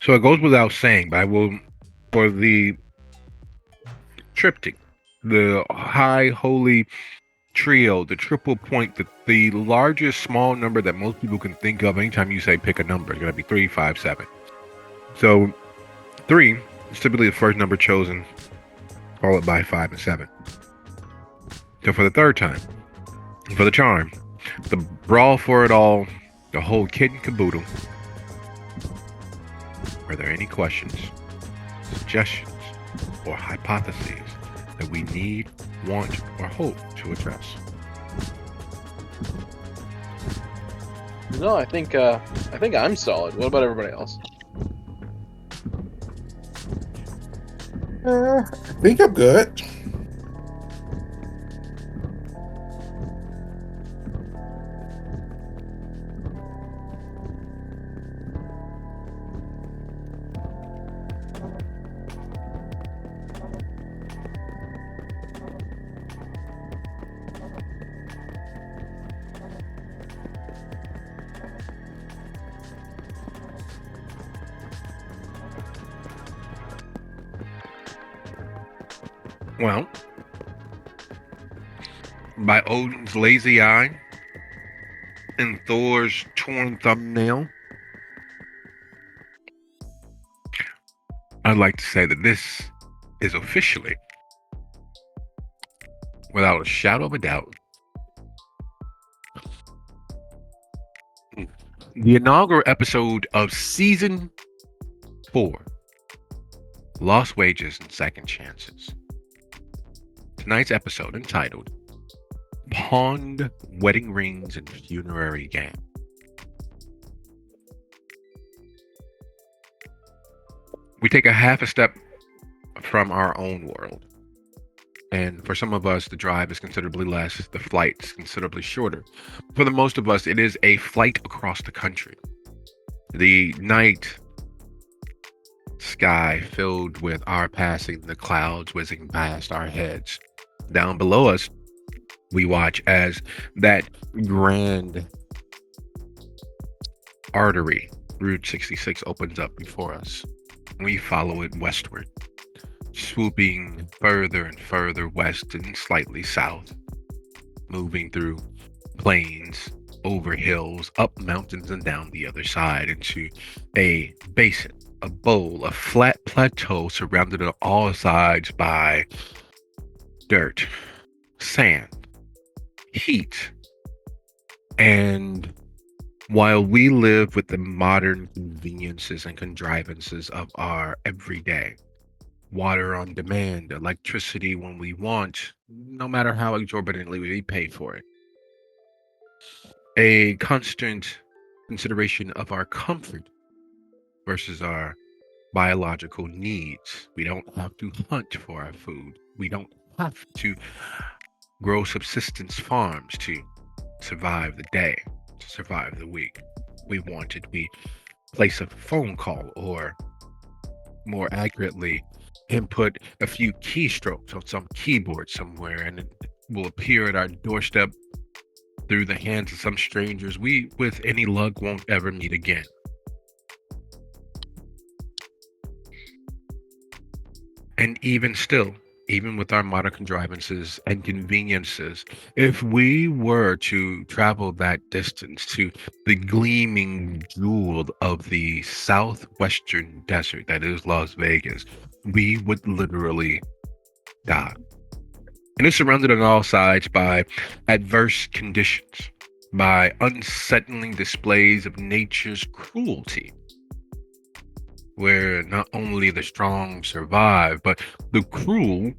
So it goes without saying, but I will, for the triptych, the high holy trio, the triple point, the largest small number that most people can think of anytime you say pick a number, it's going to be 3, 5, 7. So 3 is typically the first number chosen, followed by 5 and 7. So for the third time, for the charm, the brawl for it all, the whole kit and caboodle, are there any questions, suggestions, or hypotheses that we need, want, or hope to address? No, I think I'm solid. What about everybody else? I think I'm good. Well, by Odin's lazy eye and Thor's torn thumbnail, I'd like to say that this is officially, without a shadow of a doubt, the inaugural episode of season 4, Lost Wages and Second Chances. Tonight's episode, entitled Pawned Wedding Rings and Funerary Game. We take a half a step from our own world. And for some of us, the drive is considerably less, the flight's considerably shorter. For the most of us, it is a flight across the country. The night sky filled with our passing, the clouds whizzing past our heads. Down below us, we watch as that grand artery, Route 66, opens up before us. We follow it westward, swooping further and further west and slightly south, moving through plains, over hills, up mountains, and down the other side into a basin, a bowl, a flat plateau surrounded on all sides by dirt, sand, heat. And while we live with the modern conveniences and contrivances of our everyday, water on demand, electricity when we want, no matter how exorbitantly we pay for it, a constant consideration of our comfort versus our biological needs. We don't have to hunt for our food. We don't have to grow subsistence farms to survive the day, to survive the week. We place a phone call, or more accurately, input a few keystrokes on some keyboard somewhere, and it will appear at our doorstep through the hands of some strangers we, with any luck, won't ever meet again. And even still, even with our modern contrivances and conveniences, if we were to travel that distance to the gleaming jewel of the southwestern desert that is Las Vegas, we would literally die. And it's surrounded on all sides by adverse conditions, by unsettling displays of nature's cruelty, where not only the strong survive, but the cruel,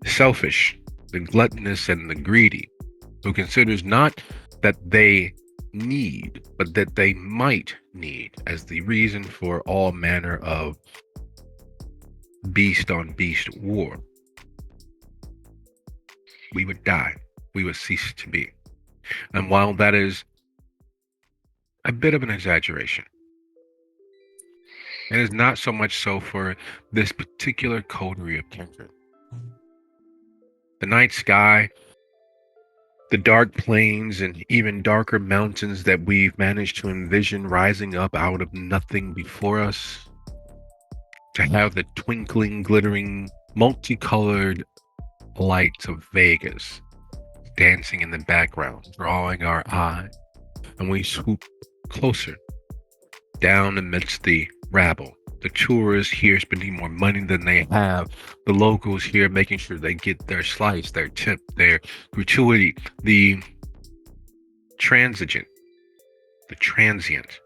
selfish, the gluttonous, and the greedy, who considers not that they need, but that they might need, as the reason for all manner of beast on beast war. We would die. We would cease to be. And while that is a bit of an exaggeration, it is not so much so for this particular coterie of kindred. The night sky The dark plains and even darker mountains that we've managed to envision rising up out of nothing before us, to have the twinkling, glittering, multicolored lights of Vegas dancing in the background, drawing our eye, and we swoop closer down amidst the rabble. The tourists here spending more money than they have. The locals here making sure they get their slice, their tip, their gratuity. The transigent, the transient,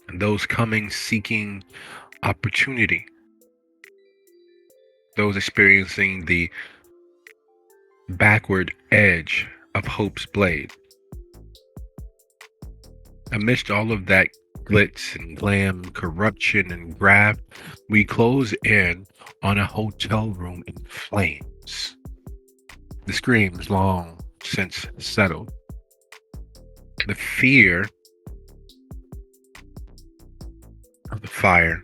and those coming seeking opportunity. Those experiencing the backward edge of hope's blade. Amidst all of that glitz and glam, corruption and graft, we close in on a hotel room in flames. The screams long since settled. The fear of the fire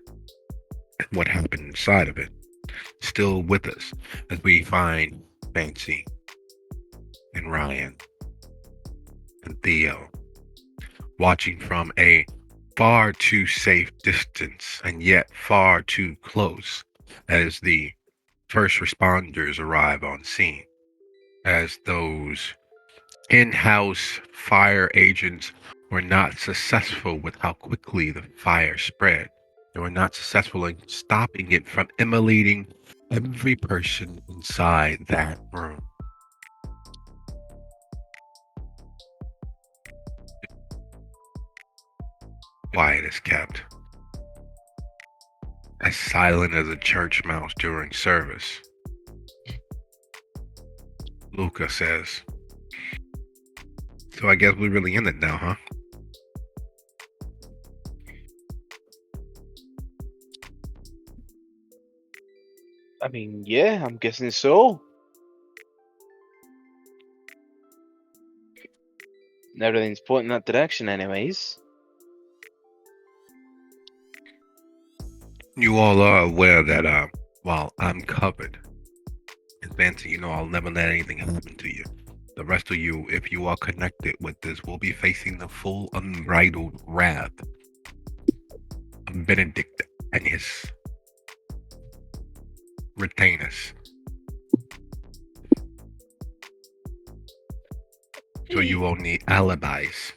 and what happened inside of it still with us as we find Fancy and Ryan and Theo watching from a far too safe distance and yet far too close as the first responders arrive on scene, as those in-house fire agents were not successful with how quickly the fire spread. They were not successful in stopping it from immolating every person inside that room. Quiet is kept, as silent as a church mouse during service. Luca says, "So I guess we're really in it now, huh?" I mean, yeah, I'm guessing so. Everything's pointing that direction, anyways. You all are aware that while I'm covered, and Fancy, I'll never let anything happen to you. The rest of you, if you are connected with this, will be facing the full unbridled wrath of Benedict and his retainers. So you will need alibis.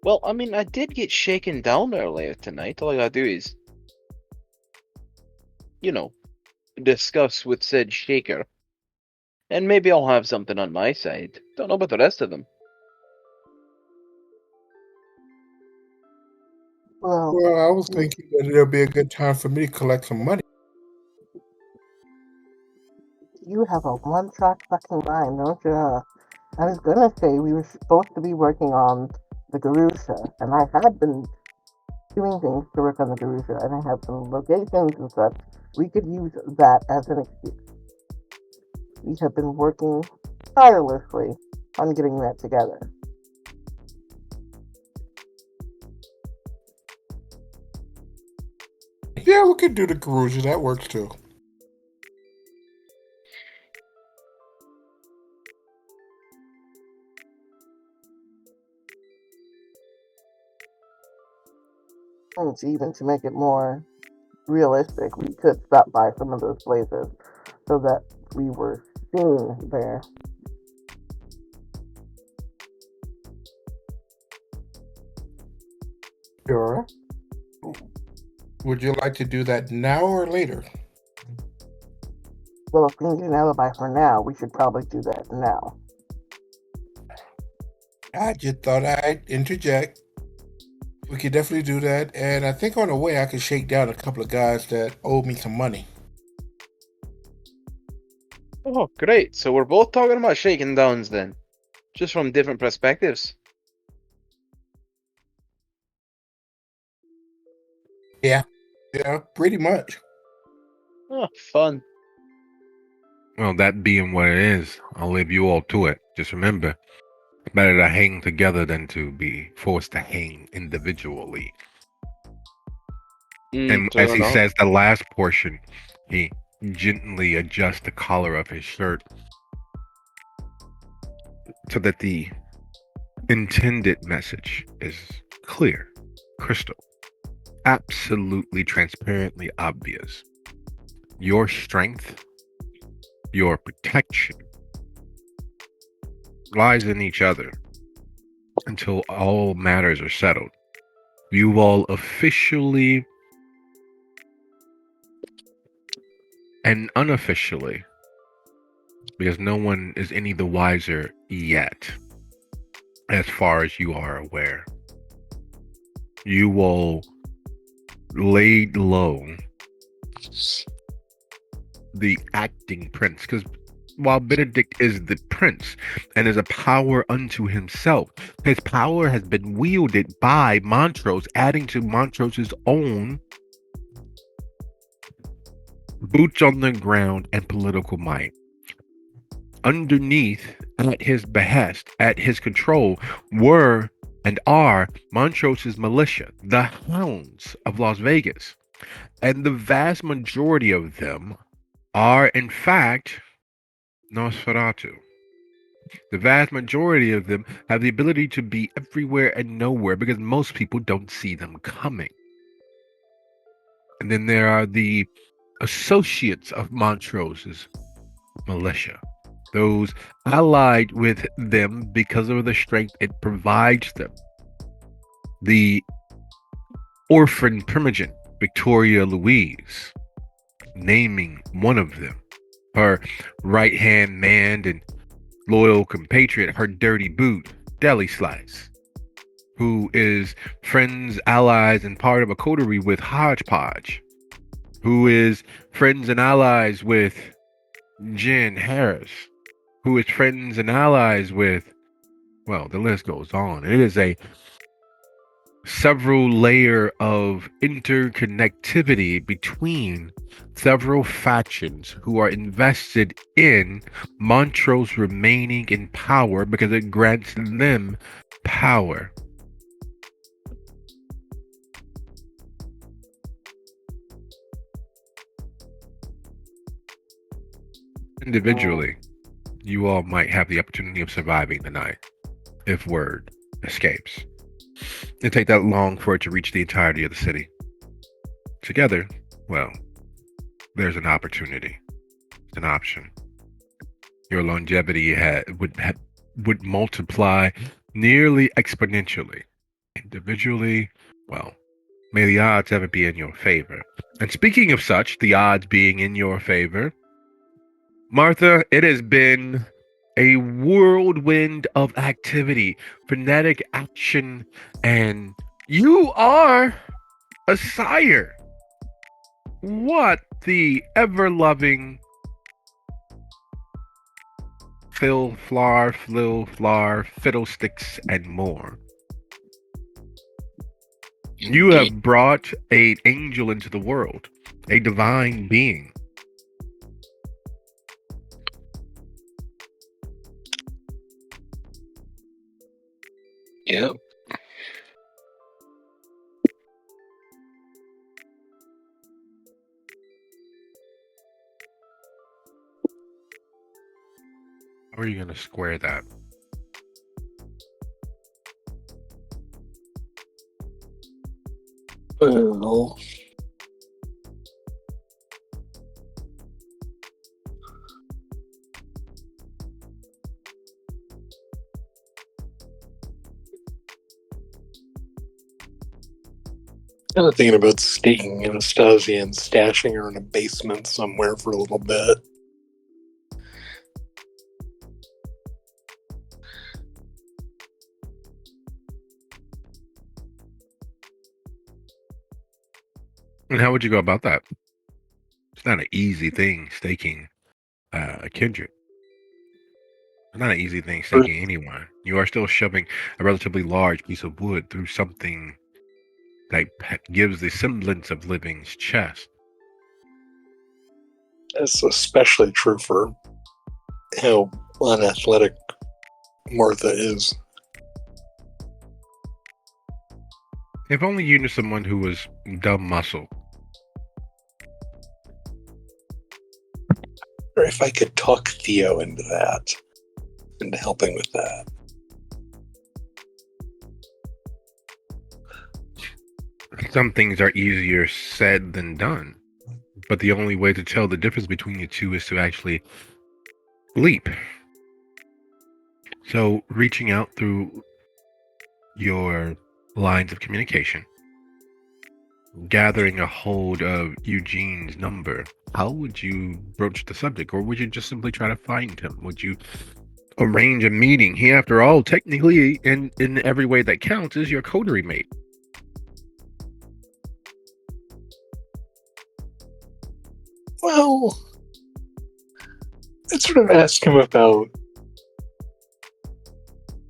Well, I mean, I did get shaken down earlier tonight. All I gotta do is, discuss with said shaker. And maybe I'll have something on my side. Don't know about the rest of them. Well, Well, I was thinking that it'll be a good time for me to collect some money. you have a one-track fucking mind, don't you? I was gonna say we were supposed to be working on the Garusha, and I had been doing things to work on the Garusha, and I have some locations and such. We could use that as an excuse. We have been working tirelessly on getting that together. Yeah, we could do the Karuja. That works too. And even to make it more realistic, we could stop by some of those places so that we were seen there. Sure. Would you like to do that now or later? Well, if we can get an alibi for now, we should probably do that now. I just thought I'd interject. We could definitely do that, and I think on the way I could shake down a couple of guys that owe me some money. Oh, great. So we're both talking about shaking downs then. Just from different perspectives. Yeah, pretty much. Oh, fun. Well, that being what it is, I'll leave you all to it. Just remember, it's better to hang together than to be forced to hang individually. And Fair as he enough. says the last portion, he gently adjusts the collar of his shirt so that the intended message is clear, crystal, absolutely transparently obvious. Your strength, your protection lies in each other until all matters are settled. You all officially and unofficially, because no one is any the wiser yet, as far as you are aware, you will lay low the acting prince, because while Benedict is the prince and is a power unto himself, his power has been wielded by Montrose, adding to Montrose's own boots on the ground and political might. Underneath, at his behest, at his control, were and are Montrose's militia, the Hounds of Las Vegas. And the vast majority of them are, in fact, Nosferatu. The vast majority of them have the ability to be everywhere and nowhere because most people don't see them coming. And then there are the associates of Montrose's militia, those allied with them because of the strength it provides them. The orphan primogen, Victoria Louise, naming one of them, her right-hand man and loyal compatriot, her dirty boot, Deli Slice, who is friends, allies, and part of a coterie with Hodgepodge, who is friends and allies with Jen Harris, who is friends and allies with, well, the list goes on. It is a several layer of interconnectivity between several factions who are invested in Montrose remaining in power because it grants them power. Individually, you all might have the opportunity of surviving the night if word escapes. It'll take that long for it to reach the entirety of the city. Together, well, there's an opportunity. It's an option. Your longevity would multiply nearly exponentially. Individually, well, may the odds ever be in your favor. And speaking of such, the odds being in your favor, Martha, it has been a whirlwind of activity, frenetic action, and you are a sire. What the ever-loving flar, fiddlesticks, and more. You have brought an angel into the world, a divine being. Yep. How are you going to square that? Well, kind of thinking about staking Anastasia and stashing her in a basement somewhere for a little bit. And how would you go about that? It's not an easy thing staking a kindred. It's not an easy thing staking anyone. You are still shoving a relatively large piece of wood through something that gives the semblance of living's chest. That's especially true for how unathletic Martha is. If only you knew someone who was dumb muscle Or if I could talk Theo into that, into helping with that. Some things are easier said than done, but the only way to tell the difference between the two is to actually leap. So, reaching out through your lines of communication, gathering a hold of Eugene's number, how would you broach the subject? Or would you just simply try to find him? Would you arrange a meeting? He, after all, technically, in every way that counts, is your coterie mate. Well, let's sort of ask him about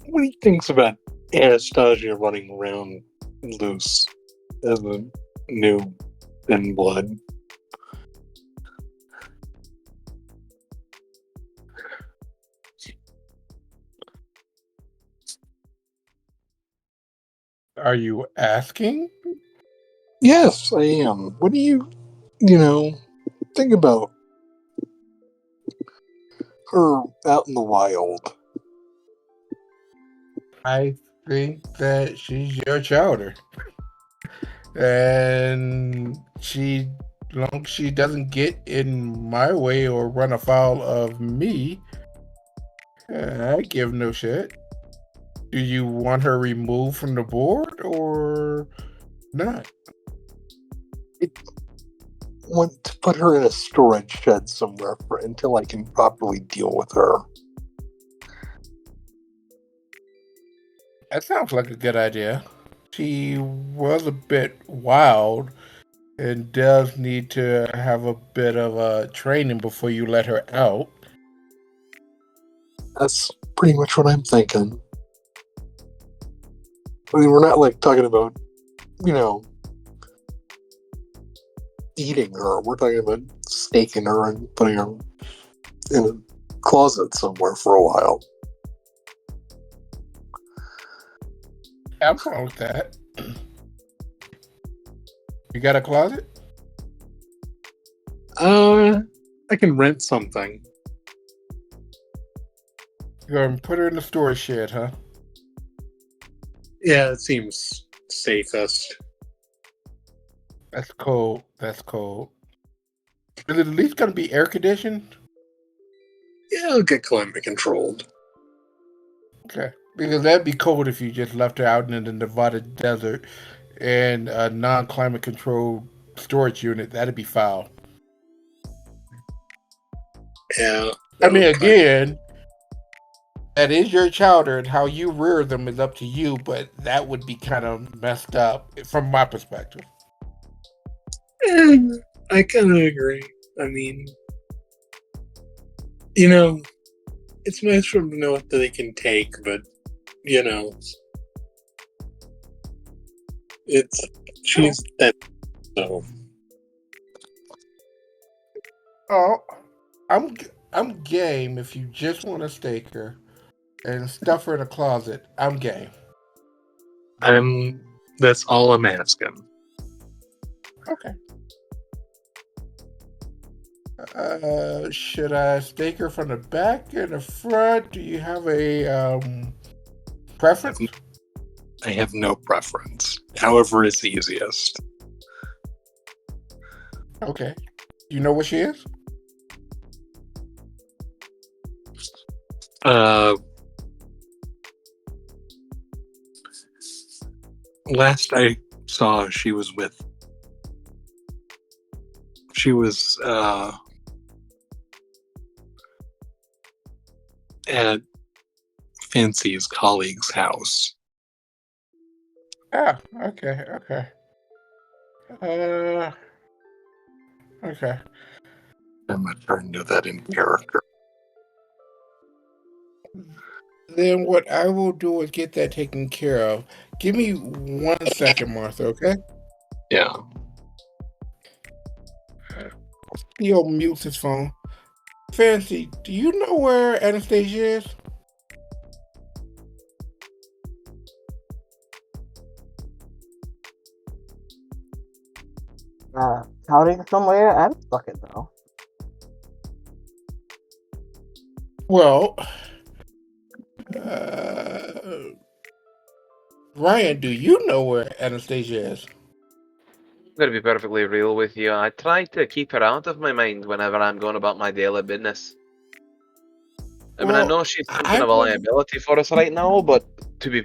what he thinks about Anastasia running around loose as a new thin blood. Are you asking? Yes, I am. What do you think about her out in the wild? I think that she's your chowder. And long as she doesn't get in my way or run afoul of me, I give no shit. Do you want her removed from the board or not? Want to put her in a storage shed somewhere until I can properly deal with her. That sounds like a good idea. She was a bit wild and does need to have a bit of training before you let her out. That's pretty much what I'm thinking. I mean, we're not like talking about, eating her. We're talking about staking her and putting her in a closet somewhere for a while. I'm fine with that. You got a closet? I can rent something. You're gonna put her in the storage shed, huh? Yeah, it seems safest. That's cold. That's cold. Is it at least gonna be air conditioned? Yeah, I'll get climate controlled. Okay. Because that'd be cold if you just left her out in the Nevada desert in a non-climate controlled storage unit. That'd be foul. Yeah. I mean, again, that is your chowder, and how you rear them is up to you, but that would be kind of messed up from my perspective. I kind of agree. I mean, it's nice for them to know what they can take, but, she's that, so. Oh, I'm game if you just want to stake her and stuff her in a closet. I'm game. That's all I'm asking. Okay. Should I stake her from the back and the front? Do you have a preference? I have no preference. However is easiest. Okay. Do you know what she is? Last I saw, she was at Fancy's colleague's house. Ah, okay. Okay. I'm gonna try and do that in character. Then what I will do is get that taken care of. Give me 1 second, Martha, okay? Yeah. Theo mutes his phone. Fancy, do you know where Anastasia is? Counting somewhere? I don't fucking know. Well, Ryan, do you know where Anastasia is? I'm going to be perfectly real with you. I try to keep her out of my mind whenever I'm going about my daily business. I mean, I Well, know she's something I of a was liability for us right now, but to be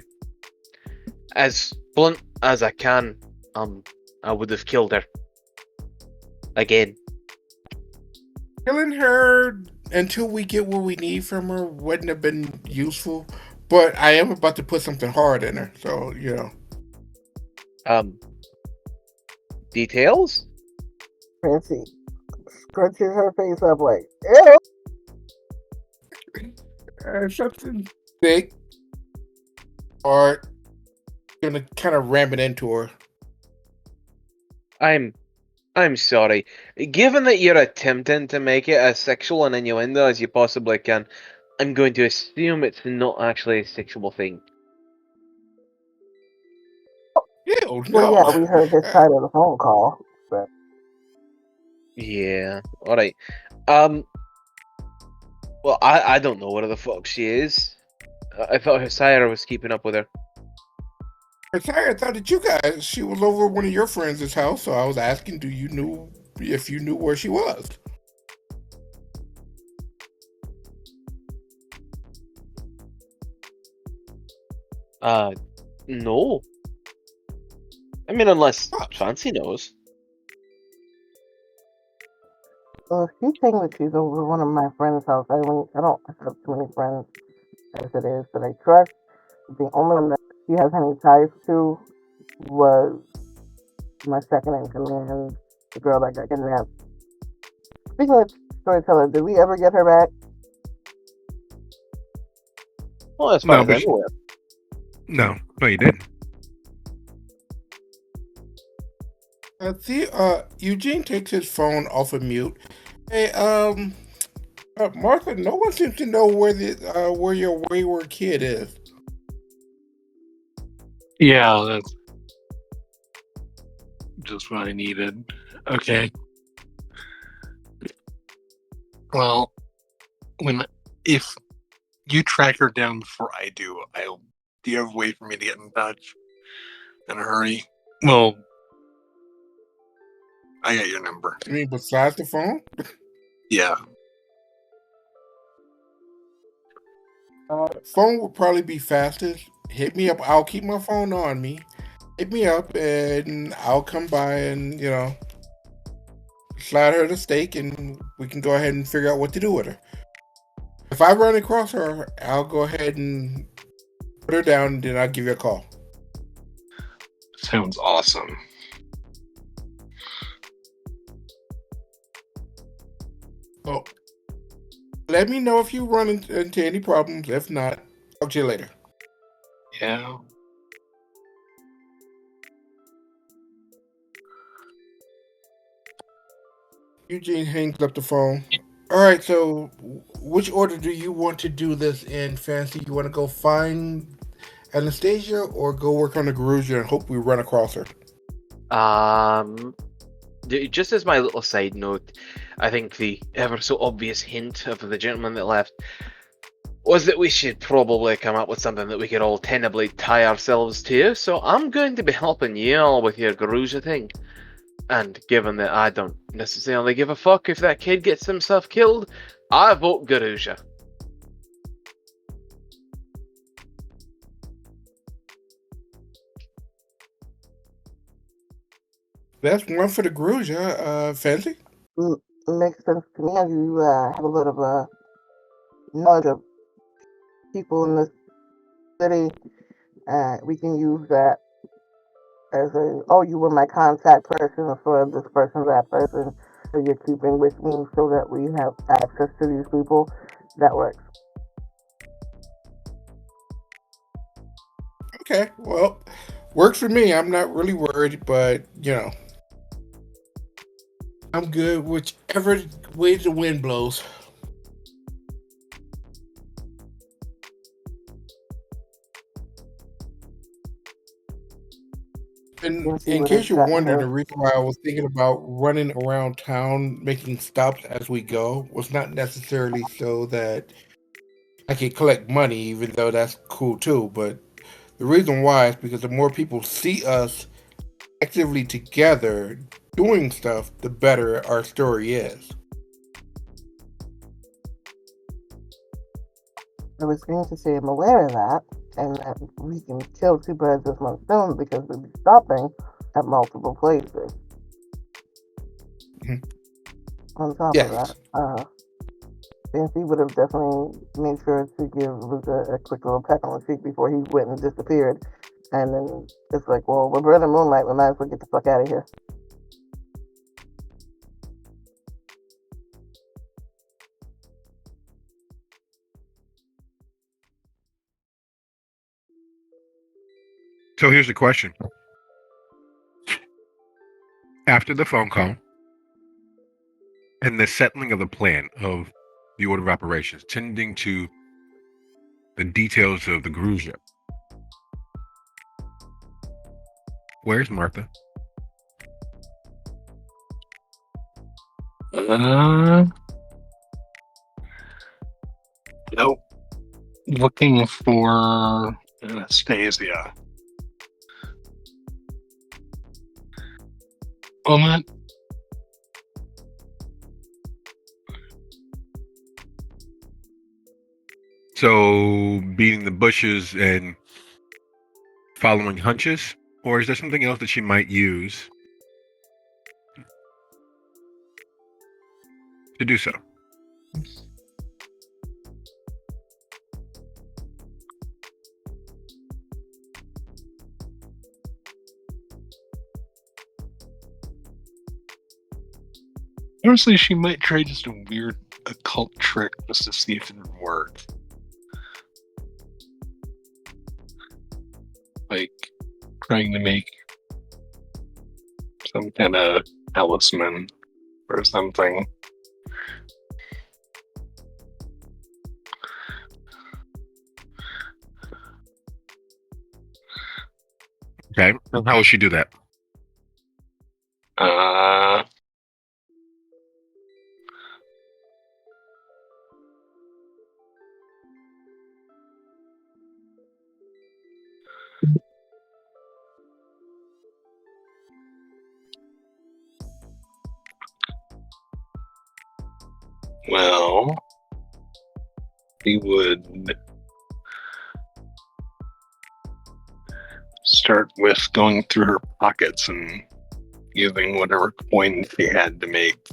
as blunt as I can, I would have killed her. Again. killing her until we get what we need from her wouldn't have been useful. But I am about to put something hard in her, so you know. Details? Fancy scrunches her face up like, ew. Something big, or gonna kind of ram it into her. I'm sorry. Given that you're attempting to make it as sexual an innuendo as you possibly can, I'm going to assume it's not actually a sexual thing. Ew, Well, yeah, no. we heard this side of the phone call, but Yeah. Alright. Well, I don't know where the fuck she is. I thought her sire was keeping up with her. I thought that she was over at one of your friends' house, so I was asking, if you knew where she was? No. I mean, unless Oh. Fancy knows. well, if she's saying that she's over one of my friend's house, I don't have too many friends as it is that I trust. The only one that she has any ties to was my second in command, the girl that got kidnapped. Speaking of storyteller, did we ever get her back? Well, as far No, as but I'm aware. no, you didn't. Eugene takes his phone off of mute. Hey, Martha, no one seems to know where your wayward kid is. Yeah, that's just what I needed. Okay. Well, if you track her down before I do, do you have a way for me to get in touch in a hurry? Well, I got your number. I mean, besides the phone? Yeah. Phone would probably be fastest. Hit me up. I'll keep my phone on me. Hit me up, and I'll come by and slide her the steak, and we can go ahead and figure out what to do with her. If I run across her, I'll go ahead and put her down, and then I'll give you a call. Sounds awesome. Oh, let me know if you run into any problems. If not, talk to you later. Yeah. Eugene hangs up the phone. All right, so which order do you want to do this in, Fancy? You want to go find Anastasia or go work on the Garuja and hope we run across her? Just as my little side note, I think the ever so obvious hint of the gentleman that left was that we should probably come up with something that we could all tentatively tie ourselves to, so I'm going to be helping you all with your Garuja thing. And given that I don't necessarily give a fuck if that kid gets himself killed, I vote Garuja. That's one for the Garuja, Fancy. Makes sense to me. As you have a little bit of knowledge of people in this city, we can use that as you were my contact person for this person, that person, so you're keeping with me so that we have access to these people. That works. Okay, well, works for me. I'm not really worried, but I'm good whichever way the wind blows. In case you're wondering, the reason why I was thinking about running around town making stops as we go was not necessarily so that I can collect money, even though that's cool too. But the reason why is because the more people see us actively together doing stuff, the better our story is. I was going to say I'm aware of that, and that we can kill two birds with one stone because we'll be stopping at multiple places. Mhm. On top of Yes. that, Fancy would have definitely made sure to give Luca a quick little peck on the cheek before he went and disappeared. And then it's like, well, we're burning moonlight, we might as well get the fuck out of here. So here's the question. After the phone call and the settling of the plan of the order of operations, tending to the details of the Grusia, where's Martha? Nope. Looking for Anastasia. On that, So beating the bushes and following hunches? Or is there something else that she might use to do so? honestly, she might try just a weird occult trick just to see if it would work. Like trying to make some kind of talisman or something. Okay. And how will she do that? Uh, well, we would start with going through her pockets and using whatever coins she had to make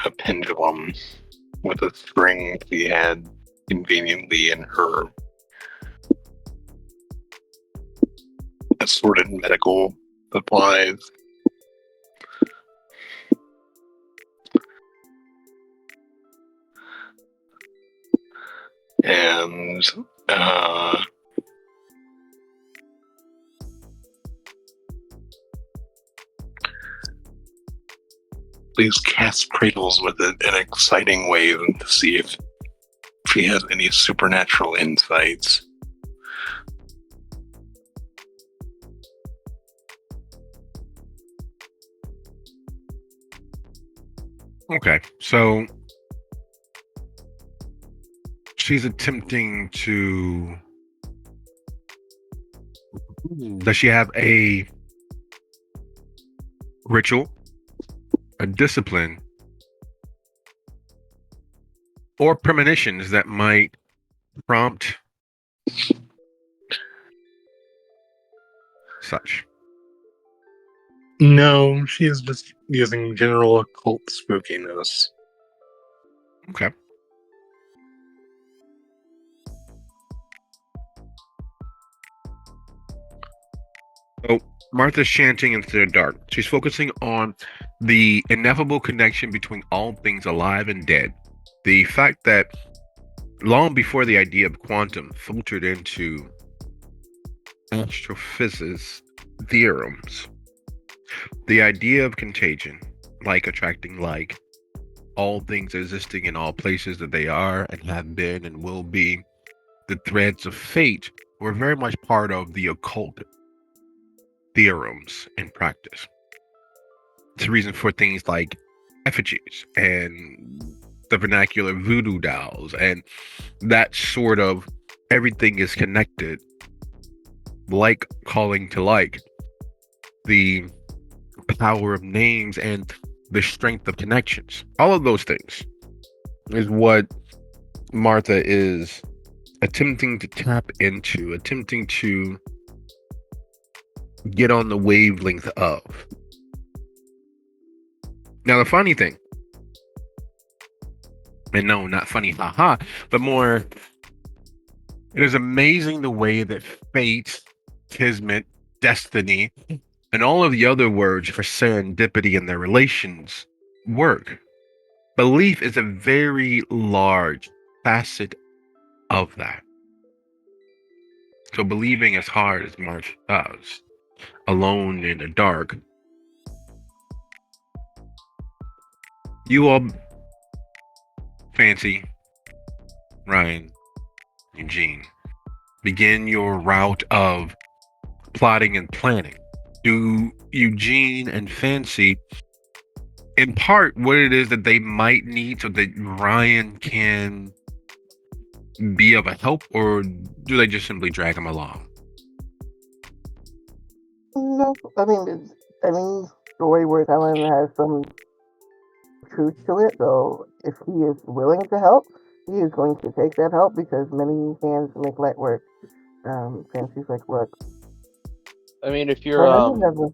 a pendulum with a string she had conveniently in her assorted medical supplies. And please cast cradles with it in an exciting way to see if she has any supernatural insights. Okay. So she's attempting to. Does she have a ritual, a discipline, or premonitions that might prompt such? No, she is just using general occult spookiness. Okay. So Martha's chanting into the dark. She's focusing on the ineffable connection between all things alive and dead. The fact that long before the idea of quantum filtered into astrophysics theorems, the idea of contagion, like attracting like, all things existing in all places that they are and have been and will be, the threads of fate were very much part of the occult theorems in practice. It's the reason for things like effigies and the vernacular voodoo dolls, and that sort of everything is connected, like calling to like, the power of names and the strength of connections. All of those things is what Martha is attempting to tap into, attempting to get on the wavelength of. Now, the funny thing, and no, not funny, haha, but more, it is amazing the way that fate, kismet, destiny, and all of the other words for serendipity in their relations work. Belief is a very large facet of that. So believing as hard as March does, alone in the dark, you all, Fancy, Ryan, Eugene, begin your route of plotting and planning. Do Eugene and Fancy impart what it is that they might need so that Ryan can be of a help, or do they just simply drag him along? No, I mean, story we're telling has some truth to it. So if he is willing to help, he is going to take that help because many hands make light work. Fancy's like, look, I mean, if I you're know you never.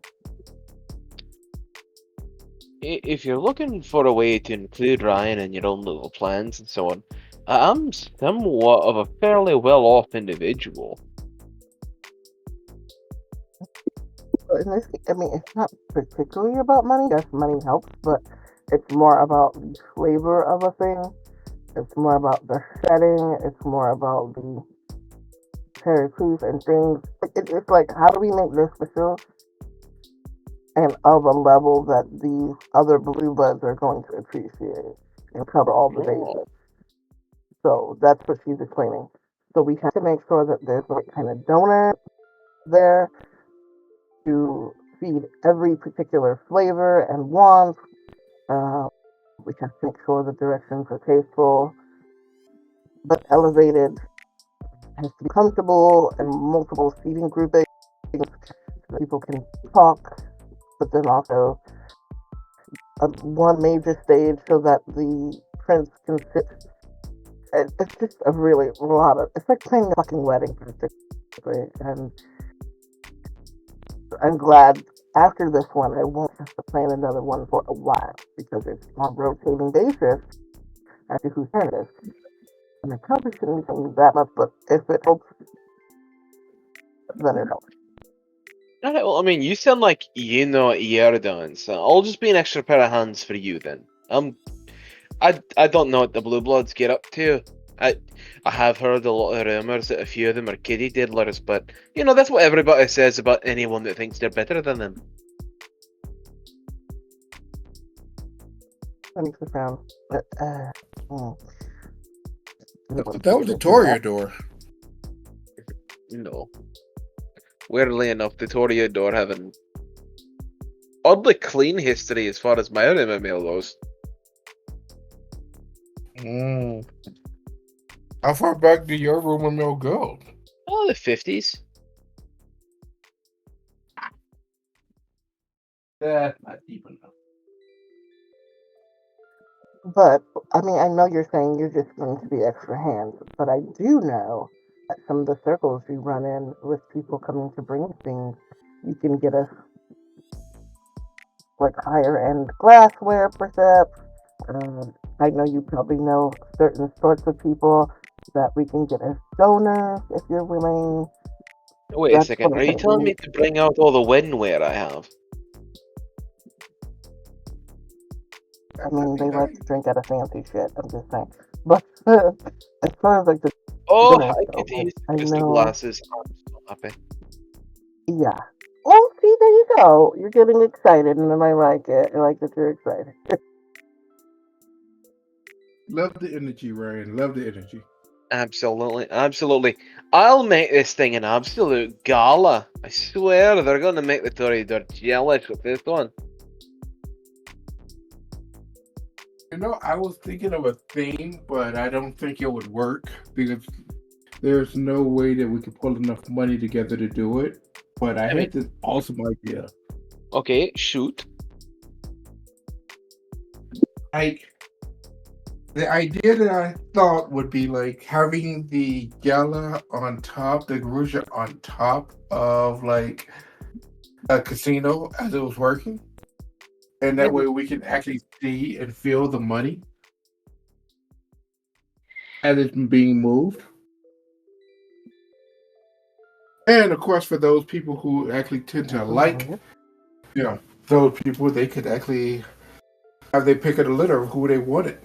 if you're looking for a way to include Ryan in your own little plans and so on, I'm somewhat of a fairly well-off individual. In this, I mean, it's not particularly about money. Yes, money helps, but it's more about the flavor of a thing. It's more about the setting. It's more about the proof and things. It's like, how do we make this special and of a level that these other blue buds are going to appreciate and cover all the bases? So that's what she's explaining. So we have to make sure that there's the right kind of donor there to feed every particular flavor and want. We have to make sure the directions are tasteful but elevated. Has to be comfortable and multiple seating groupings so people can talk, but then also one major stage so that the prince can sit. It's just a really lot of. It's like playing a fucking wedding, practically. And I'm glad after this one, I won't have to plan another one for a while because it's on a rotating basis as to whose turn it is. And I probably shouldn't be saying that much, but if it helps, then it helps. Alright, well, I mean, you sound like you know what you're doing, so I'll just be an extra pair of hands for you then. I don't know what the Blue Bloods get up to. I have heard a lot of rumours that a few of them are kiddie diddlers, but you know that's what everybody says about anyone that thinks they're better than them. That makes me frown. That was the Toreador. No. Weirdly enough, the Toreador have an oddly clean history as far as my rumor mill goes. How far back did your rumor mill go? Oh, the 50s. That's not deep enough. But, I mean, I know you're saying you're just going to be extra hands, but I do know that some of the circles you run in with people coming to bring things, you can get us, like, higher-end glassware, perhaps. I know you probably know certain sorts of people that we can get as donors, if you're willing. Wait a second, are you telling me to bring out all the winware I have? I mean, they like to drink out of fancy shit, I'm just saying. But, as far as, like, the Oh, dinner I get to show, use I crystal know. glasses. I'm so happy. Yeah. Well, see, there you go. You're getting excited, and then I like it. I like that you're excited. Love the energy, Ryan. Love the energy. Absolutely, absolutely. I'll make this thing an absolute gala. I swear they're going to make the Toreador jealous with this one. I was thinking of a theme, but I don't think it would work because there's no way that we could pull enough money together to do it. But I I mean, had this awesome idea. okay, shoot. Like the idea that I thought would be like having the gala on top, the Grusha on top of like a casino as it was working. And that way we can actually see and feel the money as it's being moved. And of course, for those people who actually tend to like, those people, they could actually have their pick of the litter of who they wanted.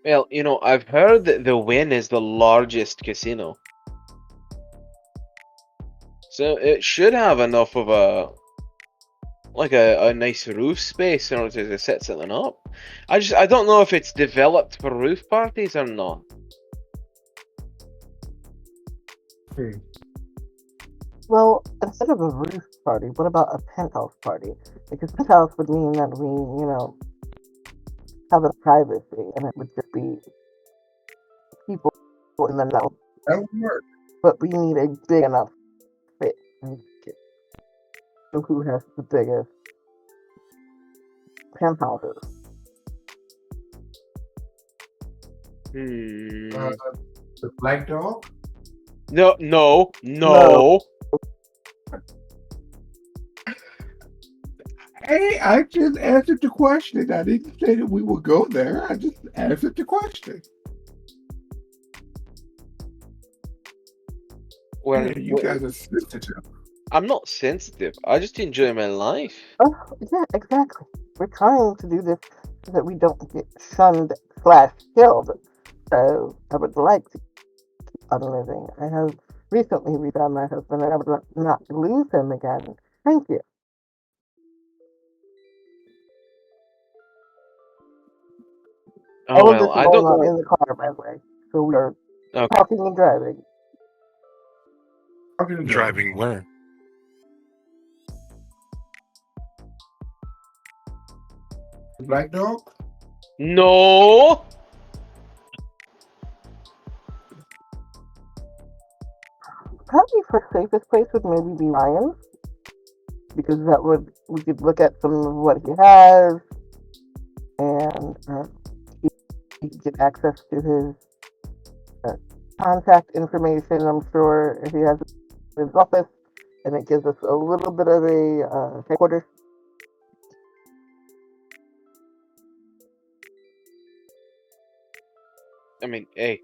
Well, I've heard that the Wynn is the largest casino. So it should have enough of a nice roof space in order to set something up. I don't know if it's developed for roof parties or not. Well, instead of a roof party, what about a penthouse party? Because penthouse would mean that we, have a privacy, and it would just be people in the know. That would work. But we need a big enough space. So who has the biggest penthouses? The Black Dog? No. Hey, I just answered the question. I didn't say that we would go there. I just answered the question. Well, you guys are sensitive. I'm not sensitive. I just enjoy my life. Oh, yeah, exactly. We're trying to do this so that we don't get shunned/killed. So I would like to keep on living. I have recently refound my husband, and I would not lose him again. Thank you. Oh, All of this well, is I going don't on know. in the car, by the way. So we are Okay. talking and driving. Driving where? Black Dog? No. Probably for safest place would maybe be Ryan's, because we could look at some of what he has, and he could get access to his contact information. I'm sure if he has his office, and it gives us a little bit of a headquarters. I mean, hey,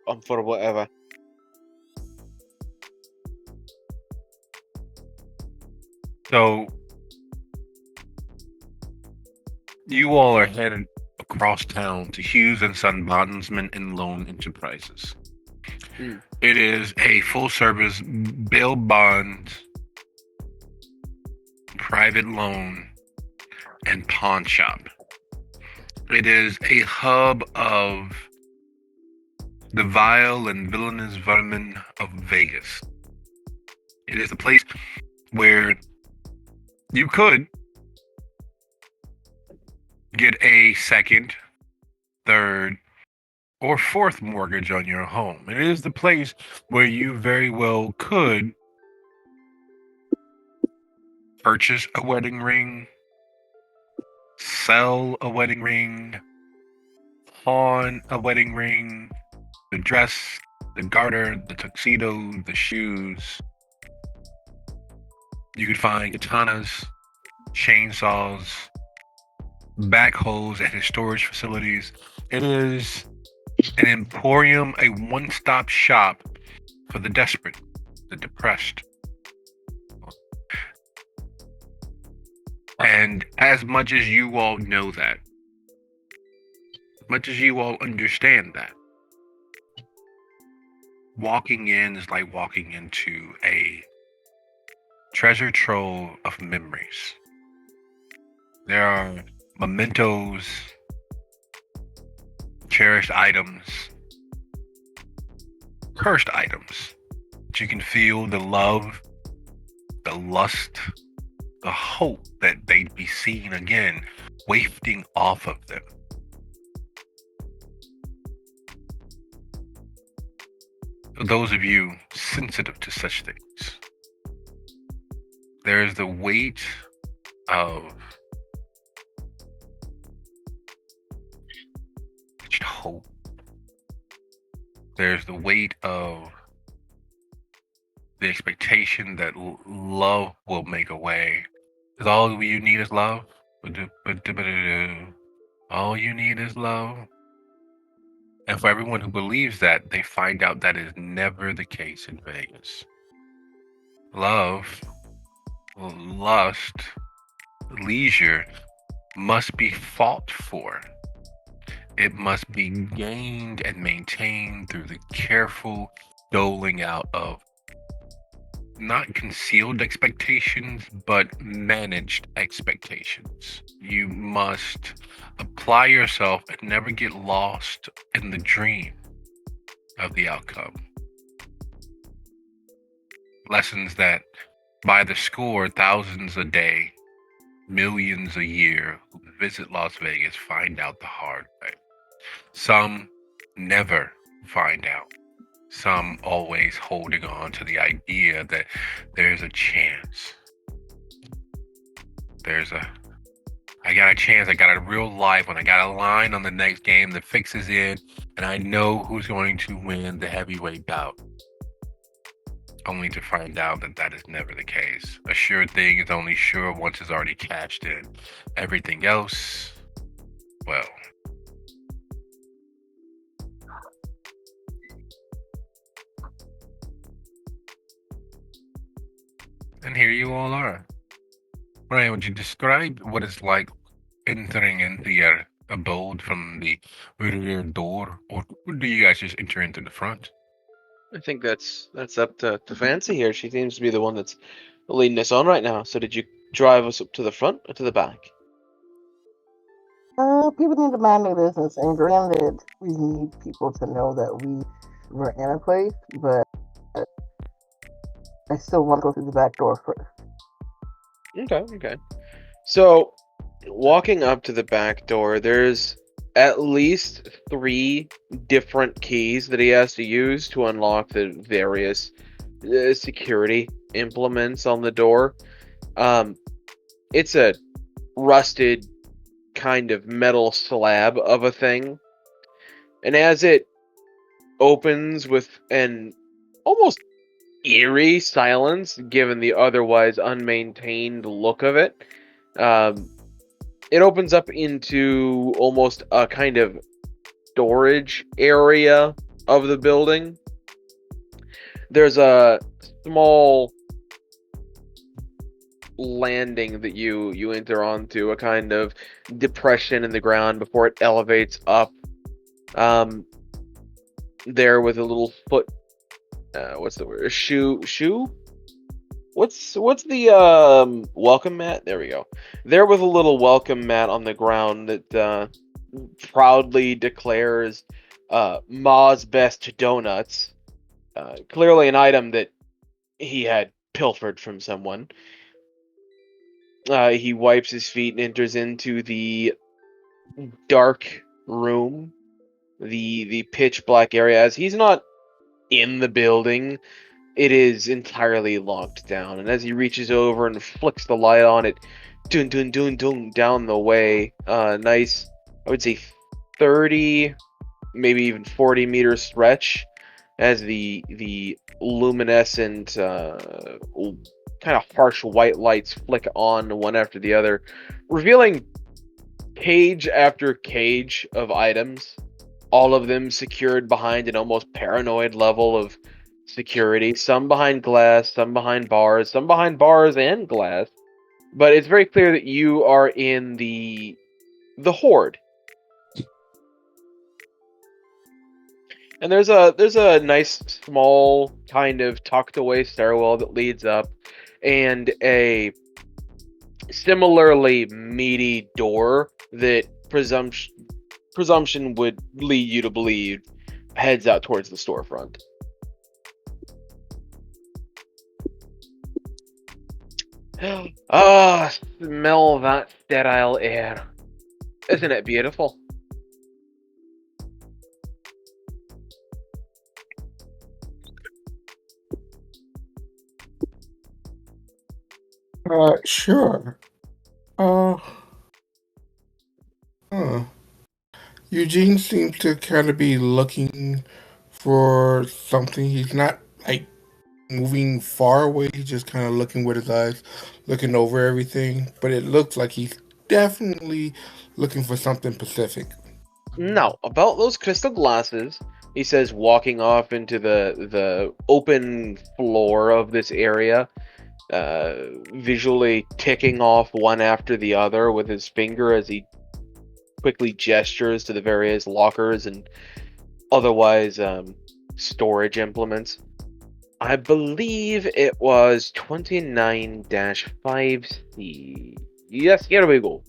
I'm for whatever. So, you all are headed across town to Hughes and Son Bondsman and Loan Enterprises. It is a full-service bail bond, private loan, and pawn shop. It is a hub of the vile and villainous vermin of Vegas. It is a place where you could get a second, third, or fourth mortgage on your home. It is the place where you very well could purchase a wedding ring, sell a wedding ring, pawn a wedding ring, the dress, the garter, the tuxedo, the shoes. You could find katanas, chainsaws, backhoes at his storage facilities. It is an emporium, a one-stop shop for the desperate, the depressed. And as much as you all know that, as much as you all understand that, walking in is like walking into a treasure trove of memories. There are mementos, cherished items, cursed items. But you can feel the love, the lust, the hope that they'd be seen again wafting off of them. For those of you sensitive to such things, there is the weight of hope. There's the weight of the expectation that love will make a way. Because all you need is love. All you need is love. And for everyone who believes that, they find out that is never the case in Vegas. Love, lust, leisure must be fought for. It must be gained and maintained through the careful doling out of not concealed expectations, but managed expectations. You must apply yourself and never get lost in the dream of the outcome. Lessons that, by the score, thousands a day, millions a year who visit Las Vegas find out the hard way. Some never find out. Some always holding on to the idea that there's a chance. I got a chance, I got a real life one, I got a line on the next game, the fix is in, and I know who's going to win the heavyweight bout. Only to find out that that is never the case. A sure thing is only sure once it's already cashed in. Everything else, well, and here you all are. Brian, would you describe what it's like entering into your abode from the rear door, or do you guys just enter into the front? I think that's up to Fancy here. She seems to be the one that's leading us on right now. So did you drive us up to the front or to the back? People need to mind their business, and granted, we need people to know that we were in a place, but I still want to go through the back door first. Okay. So, walking up to the back door, there's at least 3 different keys that he has to use to unlock the various security implements on the door. It's a rusted kind of metal slab of a thing, and as it opens with an almost eerie silence, given the otherwise unmaintained look of it, it opens up into almost a kind of storage area of the building. There's a small landing that you enter onto, a kind of depression in the ground before it elevates up. There with a little foot. What's the word? Shoe? What's the welcome mat? There we go. There with a little welcome mat on the ground that proudly declares Ma's Best Donuts. Clearly an item that he had pilfered from someone. He wipes his feet and enters into the dark room, the pitch black area. As he's not in the building, it is entirely locked down. And as he reaches over and flicks the light on it, dun dun dun dun down the way, nice, I would say 30, maybe even 40 meter stretch, as the luminescent, kind of harsh white lights flick on one after the other, revealing cage after cage of items, all of them secured behind an almost paranoid level of security, some behind glass, some behind bars and glass. But it's very clear that you are in the horde. And there's a nice small kind of tucked away stairwell that leads up, and a similarly meaty door that presumption would lead you to believe heads out towards the storefront. Ah, smell that sterile air. Isn't it beautiful? Sure. Uh, huh. Eugene seems to kind of be looking for something. He's not like moving far away. He's just kind of looking with his eyes, looking over everything. But it looks like he's definitely looking for something specific. Now, about those crystal glasses, he says, walking off into the open floor of this area, visually ticking off one after the other with his finger as he quickly gestures to the various lockers and otherwise storage implements. I believe it was 29-5C. Yes, here we go.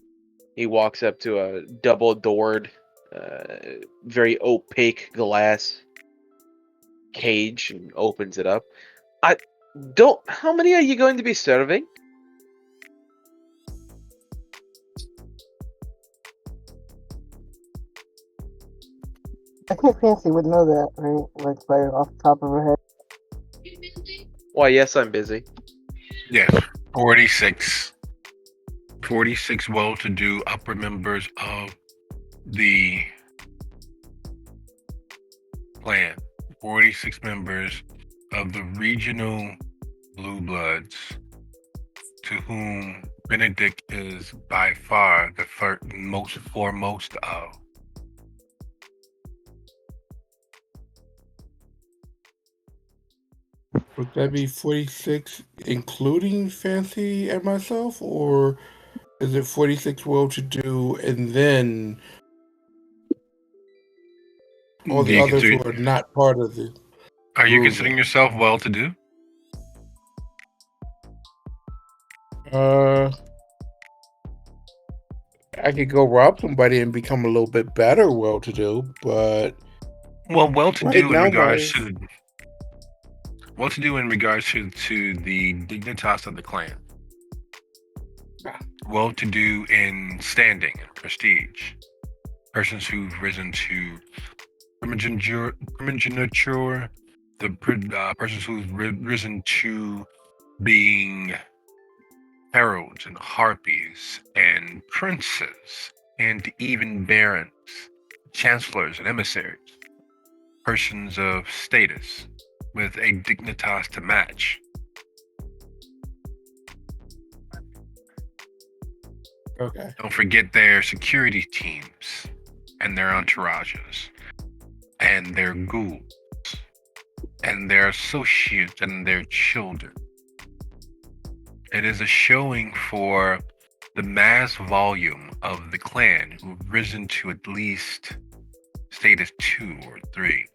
He walks up to a double-doored, very opaque glass cage and opens it up. How many are you going to be serving? I think Fancy would know that, right? Like right off the top of her head. Why, yes, I'm busy. Yes, 46. 46 well-to-do upper members of the clan. 46 members of the regional Blue Bloods, to whom Benedict is by far the most foremost of. Would that be 46 including Fancy and myself, or is it 46 well-to-do and then all the others who are not part of the Are you group? considering yourself well-to-do? I could go rob somebody and become a little bit better well-to-do, but well-to-do right now, in regards to well-to-do in regards to the dignitas of the clan. Well-to-do in standing and prestige. Persons who've risen to primogeniture, the persons who've risen to being heralds and harpies and princes and even barons, chancellors and emissaries. Persons of status with a dignitas to match. Okay. Don't forget their security teams and their entourages and their ghouls and their associates and their children. It is a showing for the mass volume of the clan who've risen to at least status 2 or 3.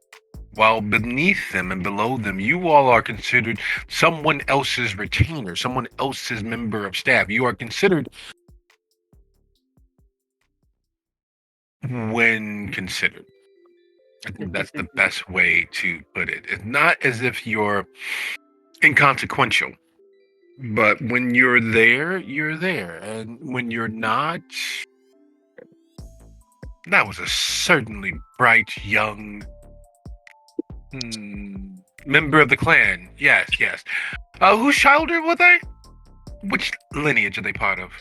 While beneath them and below them, you all are considered someone else's retainer, someone else's member of staff. You are considered when considered. I think that's the best way to put it. It's not as if you're inconsequential, but when you're there, you're there. And when you're not, that was a certainly bright, young member of the clan. Yes. Whose child were they? Which lineage are they part of?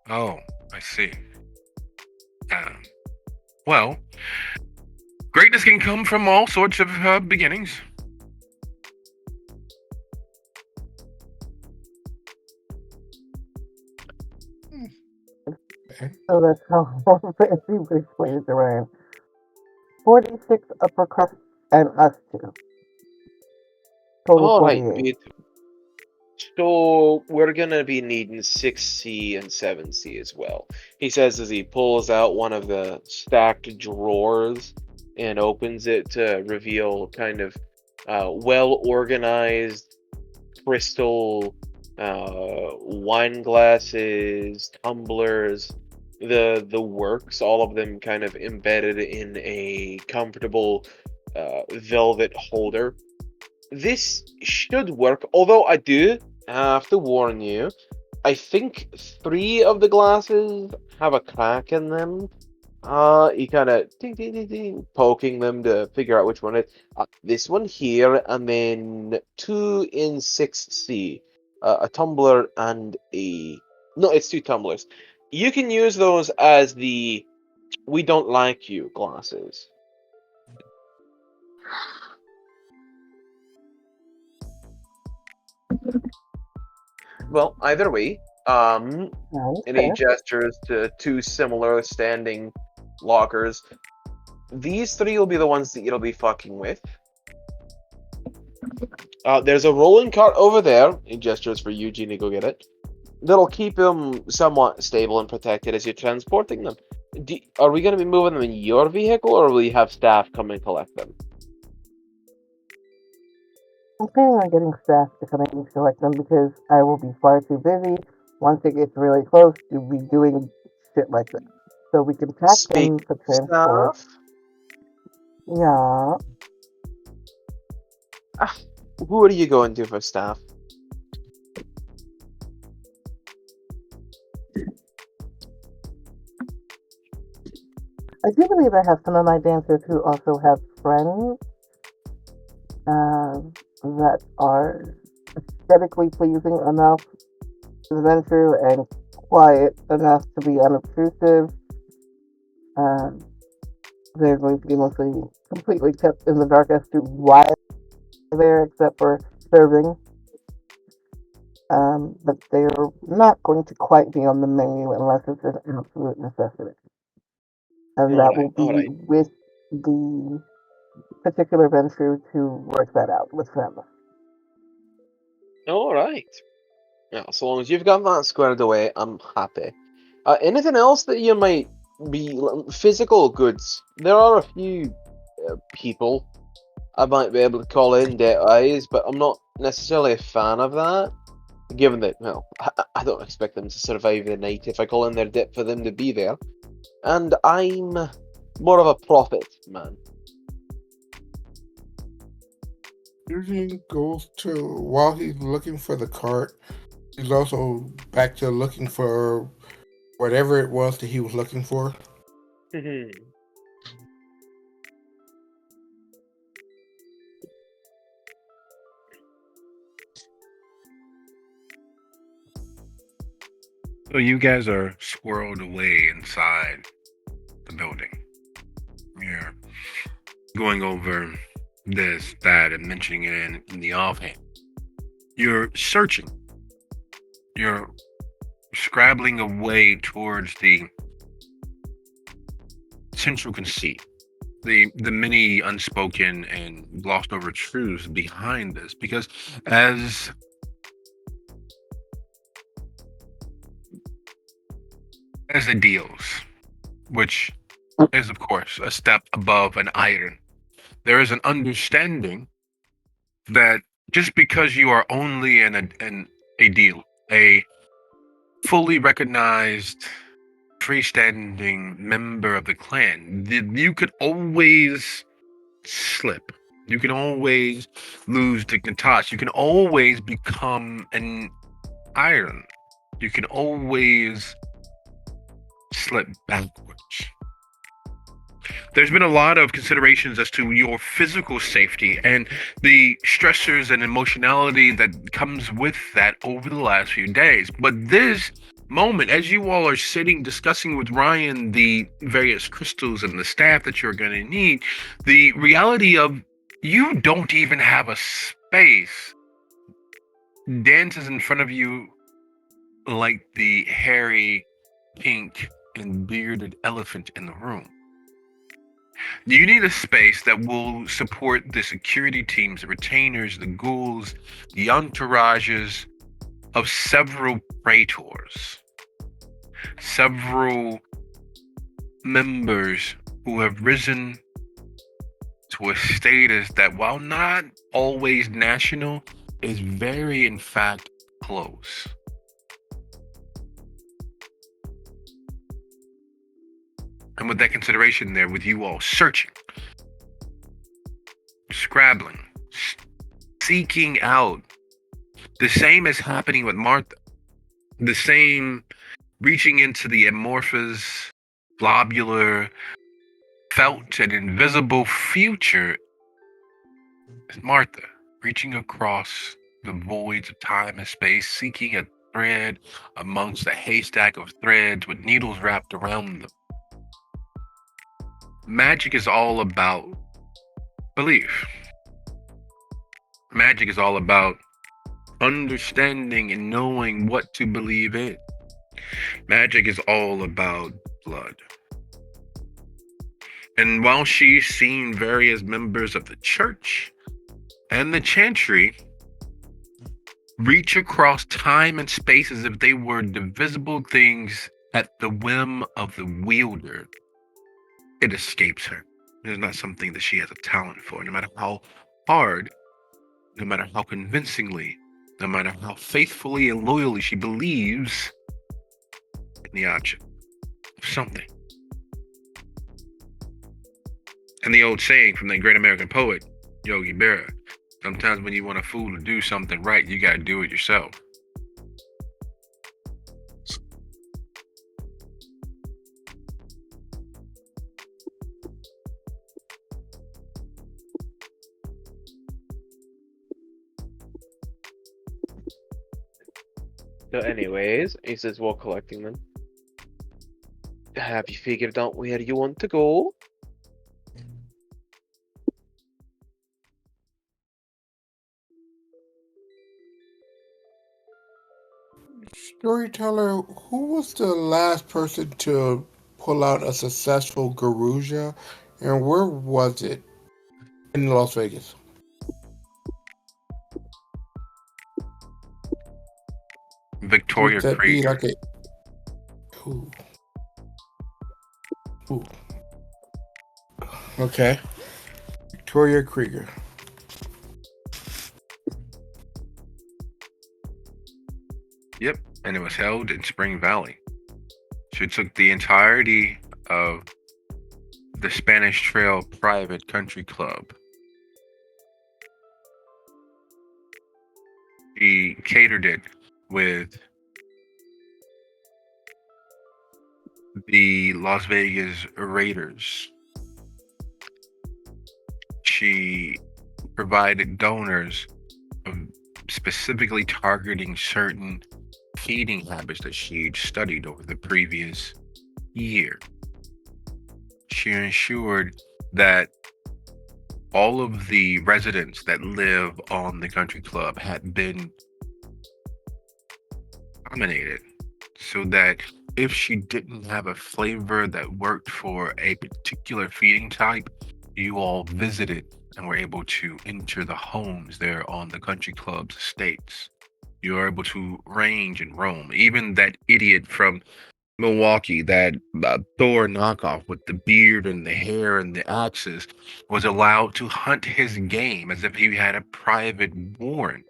Oh, I see. Well, greatness can come from all sorts of beginnings. So that's how Fancy would explain it to Ryan. 46 upper crust and us two. Total All right, 48. beautiful. So we're gonna be needing 6C and 7C as well. He says as he pulls out one of the stacked drawers and opens it to reveal kind of well organized crystal wine glasses, tumblers, the works, all of them kind of embedded in a comfortable velvet holder. This should work, although I do have to warn you, I think 3 of the glasses have a crack in them. You kind of ding, ding, ding, ding, poking them to figure out which one it. This one here, and then 2 in 6C, a tumbler and a. No, it's 2 tumblers. You can use those as the "we don't like you" glasses. Well, either way, and he Okay. gestures to 2 similar standing lockers. These 3 will be the ones that you'll be fucking with. There's a rolling cart over there. He gestures for Eugene to go get it. That'll keep him somewhat stable and protected as you're transporting them. Are we going to be moving them in your vehicle, or will you have staff come and collect them? I'm planning on getting staff to come in and collect them because I will be far too busy once it gets really close to be doing shit like that. So we can pack them for transport. Staff? Yeah. Who are you going to for staff? I do believe I have some of my dancers who also have friends that are aesthetically pleasing enough to venture and quiet enough to be unobtrusive. They're going to be mostly completely kept in the dark as to why they're there, except for serving. But they're not going to quite be on the menu unless it's an absolute necessity. And that will be with the particular venture to work that out with them. Alright. Yeah, so long as you've got that squared away, I'm happy. Anything else that you might be... Physical goods. There are a few people I might be able to call in debt-wise, but I'm not necessarily a fan of that. Given that, well, I don't expect them to survive the night if I call in their debt for them to be there. And I'm more of a profit man. Eugene goes to, while he's looking for the cart, he's also back to looking for whatever it was that he was looking for. So you guys are swirled away inside the building. You're going over this, that, and mentioning it in the offhand. You're searching. You're scrabbling away towards the central conceit, the many unspoken and glossed over truths behind this, because as the deals, which is of course a step above an iron, there is an understanding that just because you are only in a deal, a fully recognized freestanding member of the clan, you could always slip. You can always lose Dignitas. You can always become an iron. You can always slip backwards. There's been a lot of considerations as to your physical safety and the stressors and emotionality that comes with that over the last few days. But this moment, as you all are sitting discussing with Ryan the various crystals and the staff that you're going to need, the reality of you don't even have a space dances in front of you like the hairy, pink, and bearded elephant in the room. You need a space that will support the security teams, the retainers, the ghouls, the entourages of several praetors, several members who have risen to a status that, while not always national, is very, in fact, close. And with that consideration there, with you all searching, scrabbling, seeking out, the same is happening with Martha. the same reaching into the amorphous, globular, felt, and invisible future is Martha, reaching across the voids of time and space, seeking a thread amongst a haystack of threads with needles wrapped around them. Magic is all about belief. Magic is all about understanding and knowing what to believe in. Magic is all about blood. And while she's seen various members of the church and the chantry reach across time and space as if they were divisible things at the whim of the wielder, it escapes her. It is not something that she has a talent for, no matter how hard, no matter how convincingly, no matter how faithfully and loyally she believes in the object of something. And the old saying from that great American poet, Yogi Berra, sometimes when you want a fool to do something right, you gotta do it yourself. So anyways, he says while collecting them. Have you figured out where you want to go? Storyteller, who was the last person to pull out a successful Garuja, and where was it? In Las Vegas. Victoria Would that be Krieger. like a... Ooh. Ooh. Okay. Victoria Krieger. Yep, and it was held in Spring Valley. She took the entirety of the Spanish Trail Private Country Club. She catered it with the Las Vegas Raiders. She provided donors of specifically targeting certain feeding habits that she'd studied over the previous year. She ensured that all of the residents that live on the country club had been nominated so that if she didn't have a flavor that worked for a particular feeding type, you all visited and were able to enter the homes there on the country club's estates. You were able to range and roam. Even that idiot from Milwaukee, that Thor knockoff with the beard and the hair and the axes, was allowed to hunt his game as if he had a private warrant.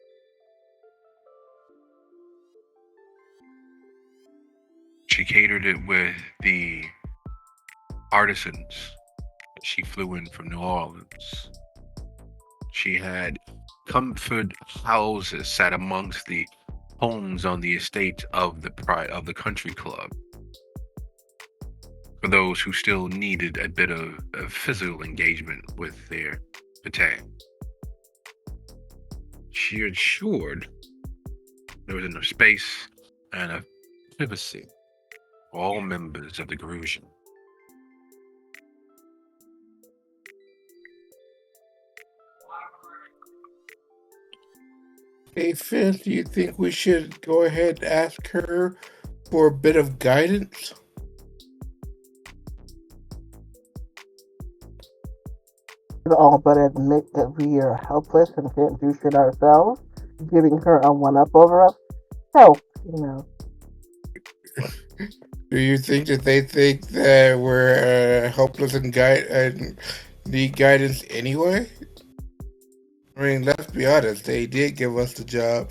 She catered it with the artisans. She flew in from New Orleans. She had comfort houses set amongst the homes on the estate of the country club for those who still needed a bit of physical engagement with their pate. She ensured there was enough space and a privacy for all members of the Garusian. Hey, Finn, do you think we should go ahead and ask her for a bit of guidance? We all but admit that we are helpless and can't do shit ourselves. Giving her a one-up over us helps, you know. Do you think that they think that we're helpless and need guidance anyway? I mean, let's be honest. They did give us the job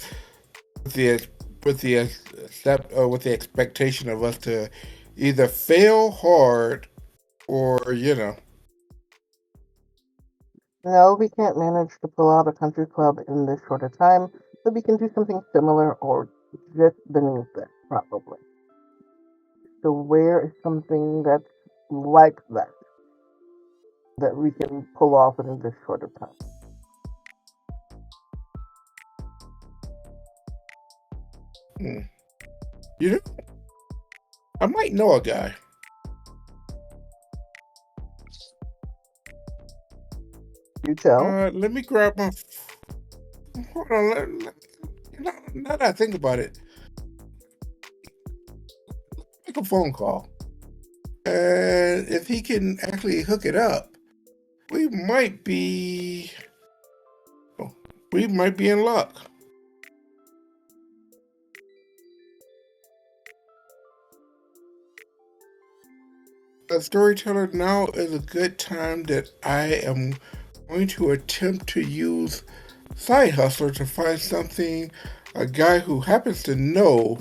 with the expectation of us to either fail hard or No, we can't manage to pull out a country club in this short a time, but we can do something similar or just beneath it. probably. So where is something that's like that we can pull off in this short of time? You know, I might know a guy. You tell. Let me grab my. Hold on. Now that I think about it, make a phone call, and if he can actually hook it up, we might be. We might be in luck. A storyteller, now is a good time that I am going to attempt to use Side Hustler to find something, a guy who happens to know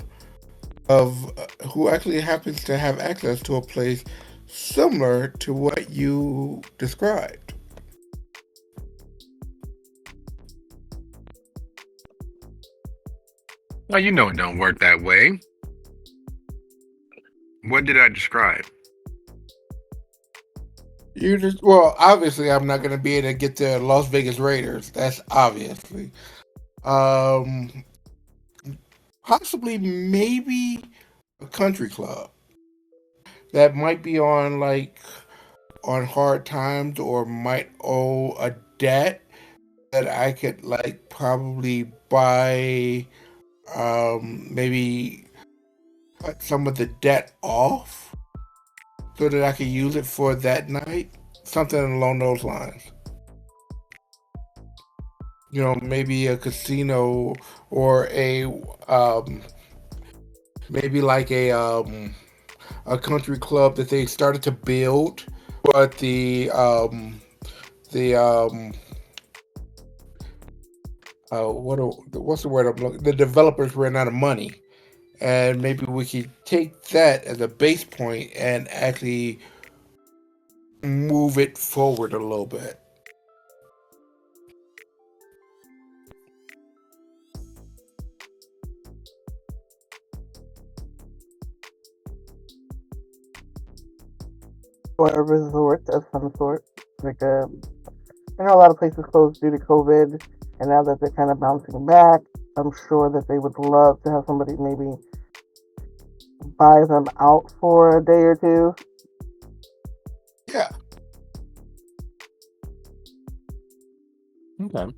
of, who actually happens to have access to a place similar to what you described. Well, you know it don't work that way. What did I describe? You just, well, obviously, I'm not going to be able to get the Las Vegas Raiders. That's obviously. Possibly, maybe a country club that might be on hard times or might owe a debt that I could probably buy, maybe cut some of the debt off so that I could use it for that night. Something along those lines. You know, maybe a casino or maybe a country club that they started to build, but the what's the word I'm looking? The developers ran out of money, and maybe we could take that as a base point and actually move it forward a little bit. Or a resort of some sort. Like I know a lot of places closed due to COVID, and now that they're kind of bouncing back, I'm sure that they would love to have somebody maybe buy them out for a day or two. Yeah. Okay.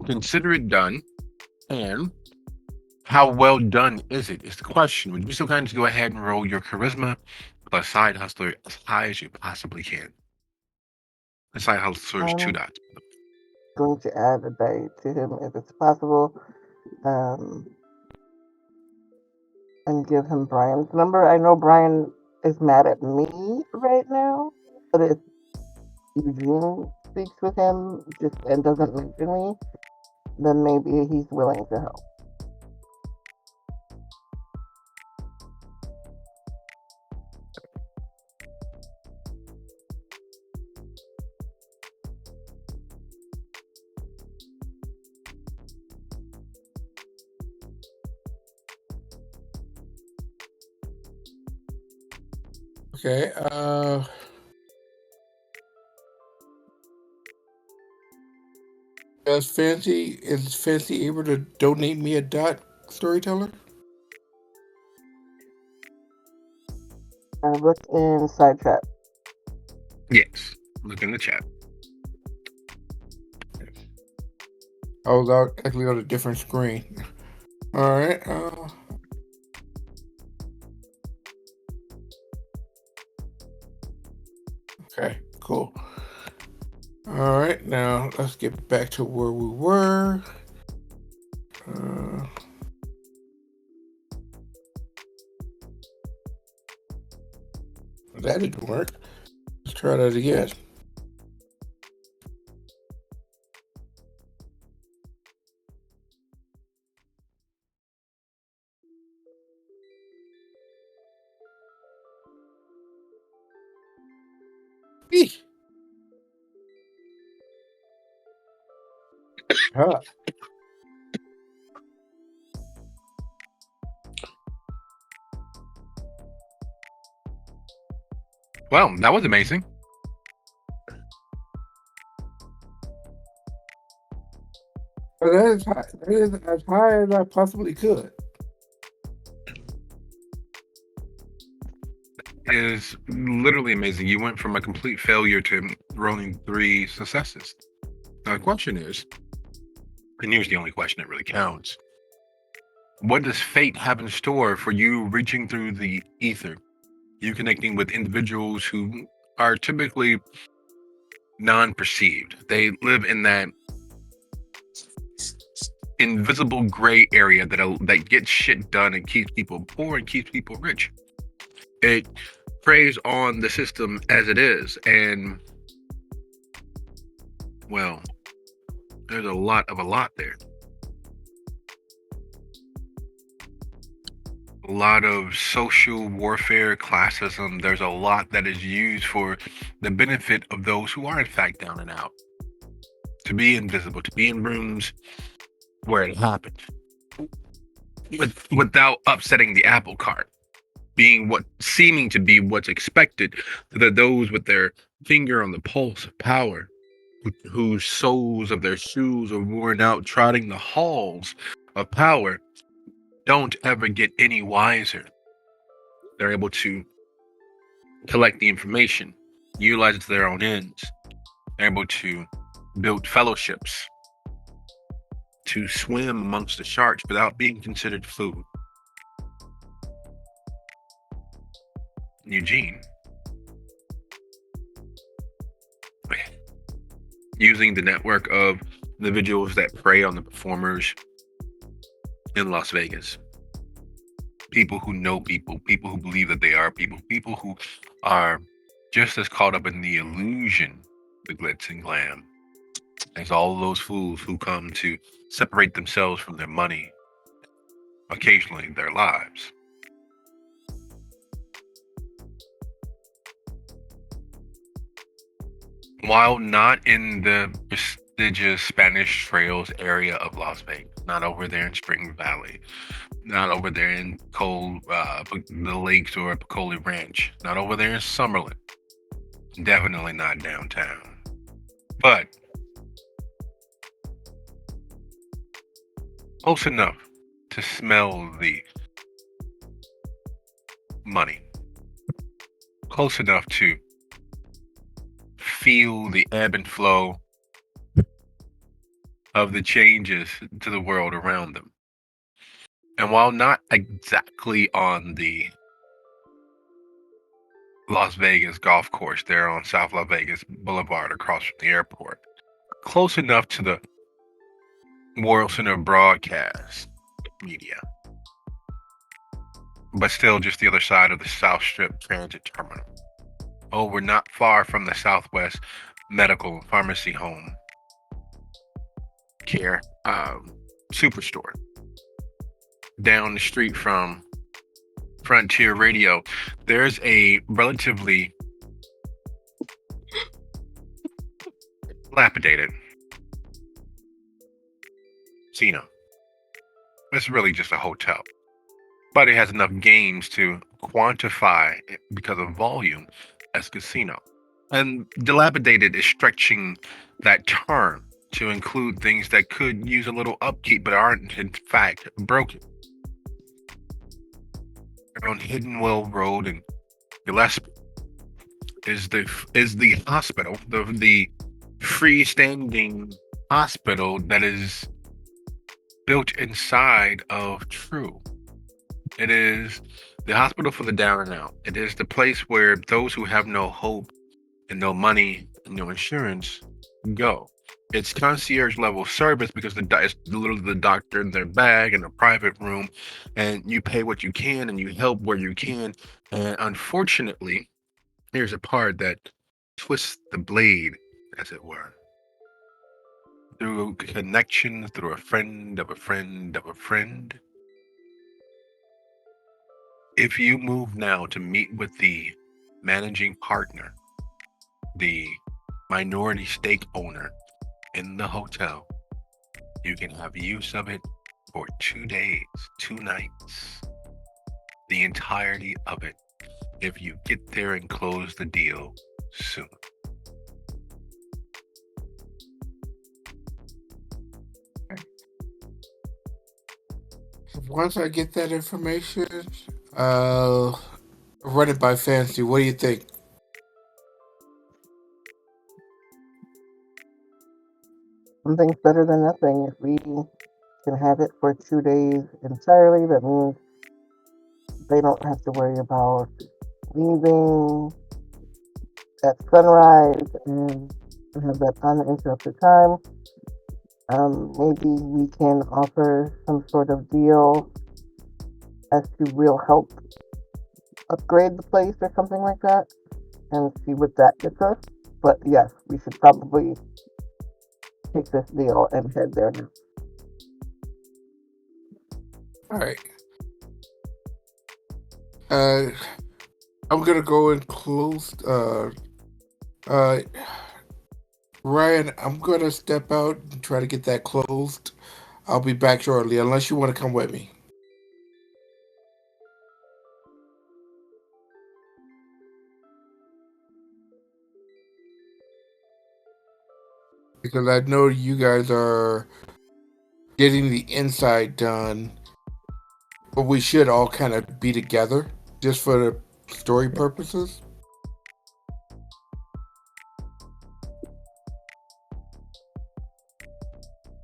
Consider it done. And how well done is it? Is the question. Would you still kind of go ahead and roll your charisma plus side hustler as high as you possibly can? The side hustler is 2 I'm dots. going to add a day to him if it's possible, um, and give him Brian's number. I know Brian is mad at me right now, but if Eugene speaks with him just and doesn't mention me, then maybe he's willing to help. Okay. Is Fancy able to donate me a dot, storyteller? Look in side chat. Yes. Look in the chat. I was actually on a different screen. All right. Okay. Cool. All right. Now let's get back to where we were. That didn't work. Let's try that again. Eek. Huh. Well, that was amazing. But that is as high as I possibly could. It is literally amazing. You went from a complete failure to rolling 3 successes. Now, the question is, and here's the only question that really counts. What does fate have in store for you reaching through the ether? You connecting with individuals who are typically non-perceived. They live in that invisible gray area that gets shit done and keeps people poor and keeps people rich. It preys on the system as it is, and well, there's a lot there. A lot of social warfare, classism. There's a lot that is used for the benefit of those who are in fact down and out. To be invisible, to be in rooms where it happened, without upsetting the apple cart, being what seeming to be what's expected, that those with their finger on the pulse of power, whose soles of their shoes are worn out trotting the halls of power, don't ever get any wiser. They're able to collect the information, utilize it to their own ends. They're able to build fellowships, to swim amongst the sharks without being considered food. Eugene, using the network of individuals that prey on the performers in Las Vegas. People who know people who believe that they are people who are just as caught up in the illusion, the glitz and glam, as all those fools who come to separate themselves from their money, occasionally their lives. While not in the prestigious Spanish Trails area of Las Vegas, not over there in Spring Valley, not over there in the lakes or Piccoli Ranch, not over there in Summerlin, definitely not downtown, but close enough to smell the money, close enough to feel the ebb and flow of the changes to the world around them. And while not exactly on the Las Vegas golf course there on South Las Vegas Boulevard across from the airport, close enough to the World Center broadcast media, but still just the other side of the South Strip Transit Terminal. Oh, we're not far from the Southwest Medical Pharmacy Home Care Superstore. Down the street from Frontier Radio, there's a relatively dilapidated casino. It's really just a hotel, but it has enough games to quantify it because of volume as casino. And dilapidated is stretching that term to include things that could use a little upkeep but aren't in fact broken. On Hidden Well Road in Gillespie is the hospital, the freestanding hospital that is built inside of True. It is the hospital for the down and out. It is the place where those who have no hope and no money and no insurance go. It's concierge level service because it's literally the doctor in their bag in a private room, and you pay what you can and you help where you can. And unfortunately, here's a part that twists the blade, as it were. Through connection, through a friend of a friend of a friend. If you move now to meet with the managing partner, the minority stake owner in the hotel, you can have use of it for 2 days, 2 nights, the entirety of it. if you get there and close the deal soon. Once I get that information, I'll run it by Fancy. What do you think? Something's better than nothing. If we can have it for 2 days entirely, that means they don't have to worry about leaving at sunrise and have that uninterrupted time. Maybe we can offer some sort of deal as to we'll help upgrade the place or something like that and see what that gets us. But yes, we should probably take this deal and head there now. All right. I'm gonna go and close. Ryan, I'm gonna step out and try to get that closed. I'll be back shortly, unless you want to come with me. Because I know you guys are getting the inside done, but we should all kind of be together just for the story purposes.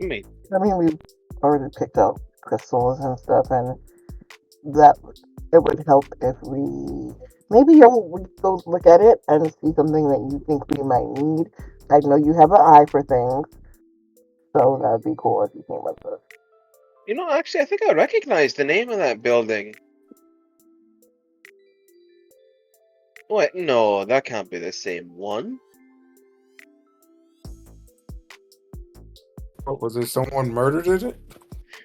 I mean, we've already picked out crystals and stuff, and that it would help if maybe you'll go look at it and see something that you think we might need. I know you have an eye for things, so that'd be cool if you came with us. actually, I think I recognize the name of that building. Wait, no, that can't be the same one. What was it? Someone murdered it?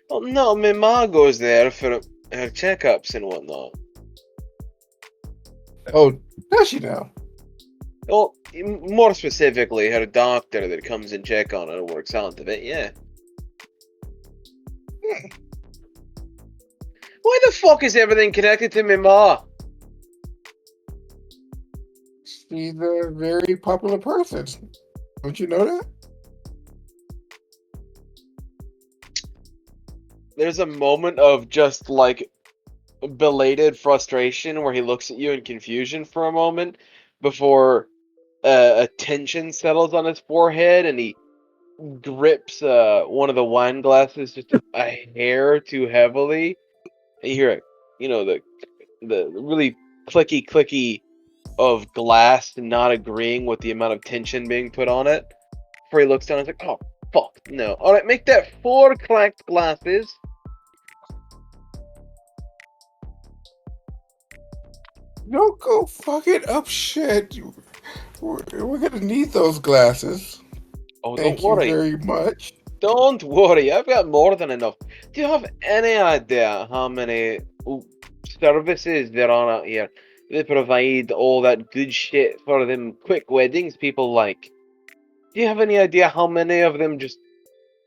Well, no, my ma goes there for her checkups and whatnot. Oh, does she now? Well, more specifically, her doctor that comes and check on her and works out of it, yeah. Why the fuck is everything connected to my ma? She's a very popular person. Don't you know that? There's a moment of just like belated frustration where he looks at you in confusion for a moment before a tension settles on his forehead and he grips one of the wine glasses just a hair too heavily. And you hear it, the really clicky of glass not agreeing with the amount of tension being put on it. Before he looks down and is like, oh fuck no. Alright, make that 4 clacked glasses. Don't go fucking up shit. We're gonna need those glasses. Oh, Thank don't worry. you very much. Don't worry, I've got more than enough. Do you have any idea how many services there are out here? They provide all that good shit for them quick weddings people like. Do you have any idea how many of them just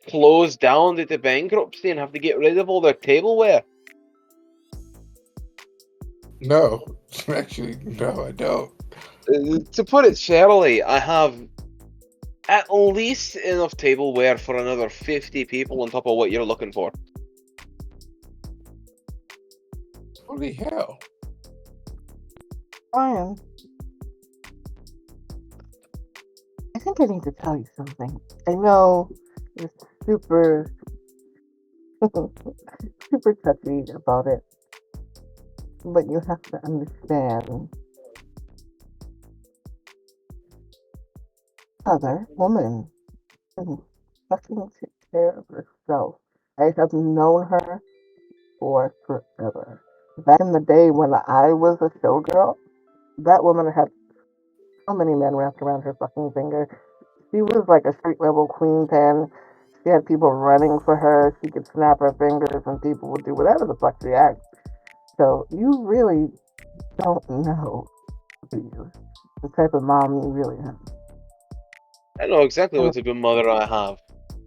close down due to bankruptcy and have to get rid of all their tableware? No, actually, no, I don't. To put it fairly, I have at least enough tableware for another 50 people on top of what you're looking for. Holy hell. Ryan, I think I need to tell you something. I know you're super, super touchy about it, but you have to understand. Other woman can fucking take care of herself. I have known her for forever. Back in the day when I was a showgirl, that woman had so many men wrapped around her fucking finger. She was like a street level queen pin. She had people running for her. She could snap her fingers and people would do whatever the fuck she asked. So you really don't know, do you? The type of mom you really have. I know exactly what type of mother I have.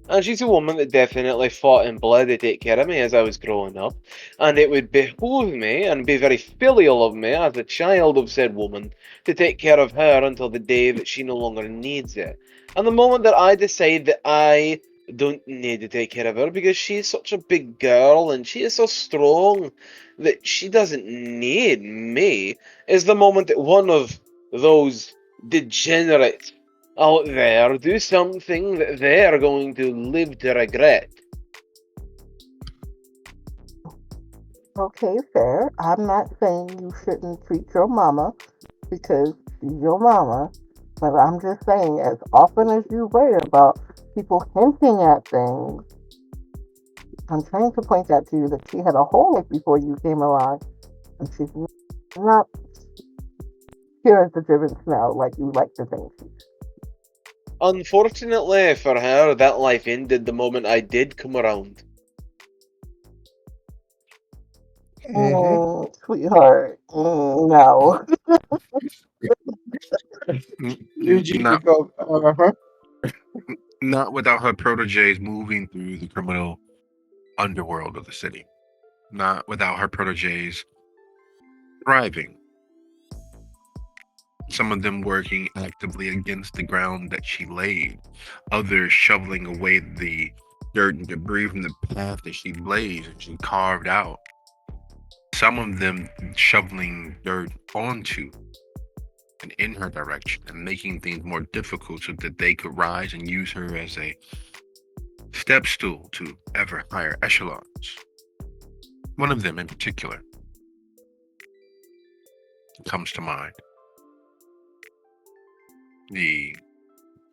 And she's a woman that definitely fought and bled to take care of me as I was growing up. And it would behoove me and be very filial of me as a child of said woman to take care of her until the day that she no longer needs it. And the moment that I decide that I don't need to take care of her because she's such a big girl and she is so strong that she doesn't need me is the moment that one of those degenerates out there do something that they're going to live to regret. Okay, fair. I'm not saying you shouldn't treat your mama because she's your mama, but I'm just saying, as often as you worry about people hinting at things, I'm trying to point out to you that she had a whole life before you came along, and she's not pure as the driven snow like you like to think she is. Unfortunately for her, that life ended the moment I did come around. Sweetheart, no. You need to Not, go. not without her proteges moving through the criminal underworld of the city. Not without her proteges thriving. Some of them working actively against the ground that she laid, others shoveling away the dirt and debris from the path that she blazed and she carved out. Some of them shoveling dirt onto and in her direction and making things more difficult so that they could rise and use her as a step stool to ever higher echelons. One of them in particular comes to mind. The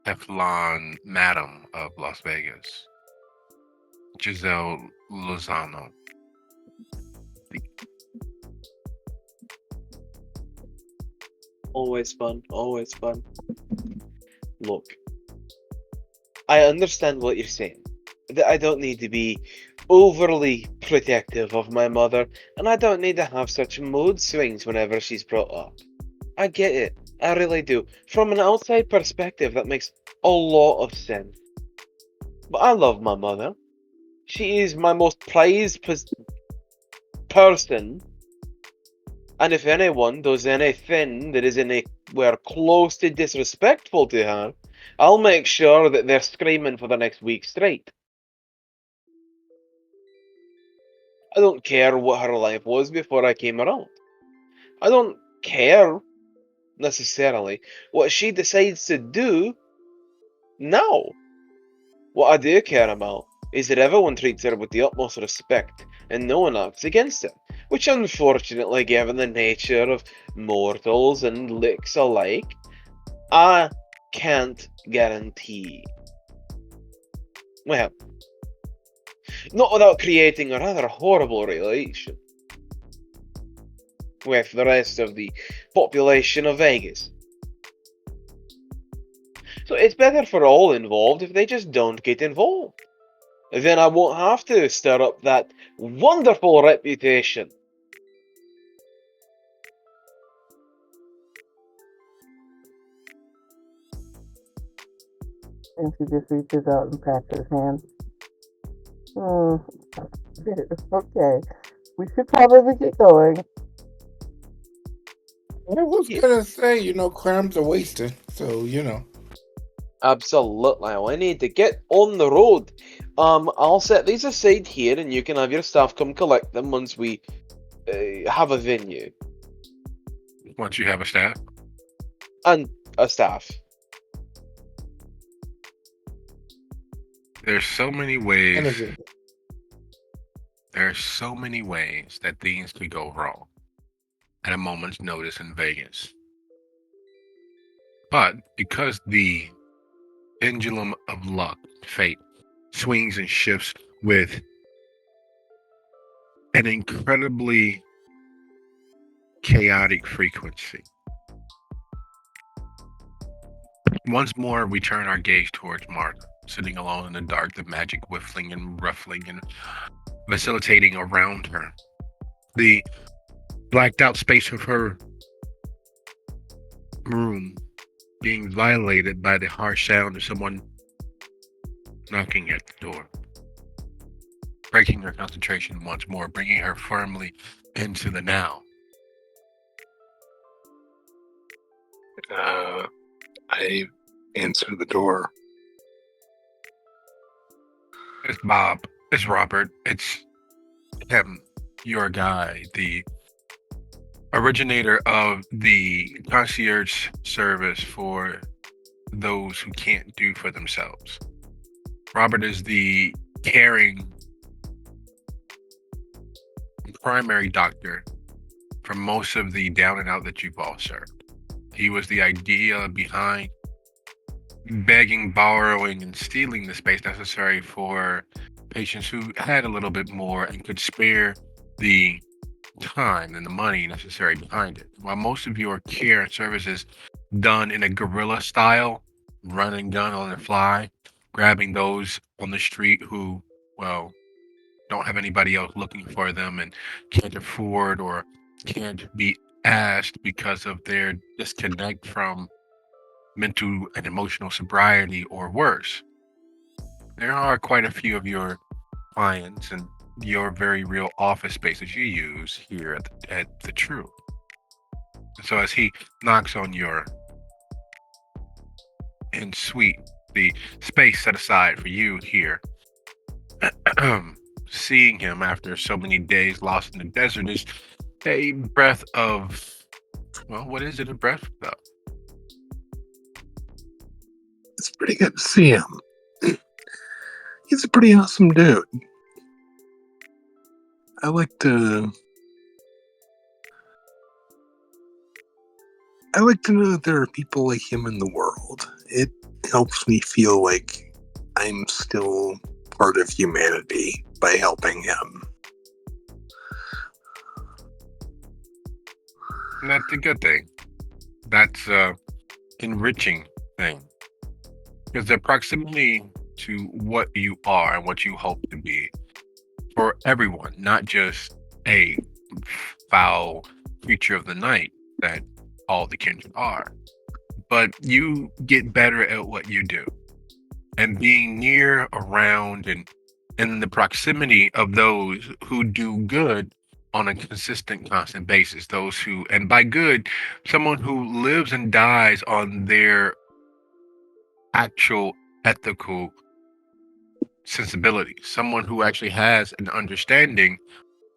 Teflon Madam of Las Vegas, Giselle Lozano. Always fun, always fun. Look, I understand what you're saying. That I don't need to be overly protective of my mother, and I don't need to have such mood swings whenever she's brought up. I get it. I really do. From an outside perspective, that makes a lot of sense. But I love my mother. She is my most prized person. And if anyone does anything that is anywhere close to disrespectful to her, I'll make sure that they're screaming for the next week straight. I don't care what her life was before I came around. I don't care necessarily what she decides to do now. What I do care about is that everyone treats her with the utmost respect and no one acts against it, which unfortunately, given the nature of mortals and licks alike, I can't guarantee. Well, not without creating a rather horrible relation with the rest of the population of Vegas. So it's better for all involved if they just don't get involved. Then I won't have to stir up that wonderful reputation. And she just reaches out and pats his hand. Okay, we should probably get going. I was gonna say, crimes are wasted, so Absolutely. I need to get on the road. I'll set these aside here, and you can have your staff come collect them once we have a venue Once you have a staff, and a staff. there's so many ways. energy. There's so many ways that things could go wrong at a moment's notice in Vegas. But because the pendulum of luck, fate, swings and shifts with an incredibly chaotic frequency, once more we turn our gaze towards Martha, sitting alone in the dark, the magic whiffling and ruffling and vacillating around her. The blacked out space of her room being violated by the harsh sound of someone knocking at the door, breaking her concentration once more, bringing her firmly into the now. I answer the door. It's Bob. It's Robert. It's him, your guy, the originator of the concierge service for those who can't do for themselves. Robert is the caring primary doctor for most of the down and out that you've all served. He was the idea behind begging, borrowing, and stealing the space necessary for patients who had a little bit more and could spare the time and the money necessary behind it. While most of your care and services done in a guerrilla style, run and gun on the fly, grabbing those on the street who, well, don't have anybody else looking for them and can't afford or can't be asked because of their disconnect from mental and emotional sobriety or worse. There are quite a few of your clients and your very real office space that you use here at the True. So as he knocks on your in suite, the space set aside for you here, seeing him after so many days lost in the desert is a breath of, well, what is it a breath of? It's pretty good to see him. He's a pretty awesome dude. I like to know that there are people like him in the world. It helps me feel like I'm still part of humanity by helping him. And that's a good thing. That's a enriching thing. Because the proximity to what you are and what you hope to be for everyone, not just a foul creature of the night that all the kindred are, but you get better at what you do. And being near, around, and in the proximity of those who do good on a consistent, constant basis. Those who, and by good, someone who lives and dies on their actual ethical sensibility, someone who actually has an understanding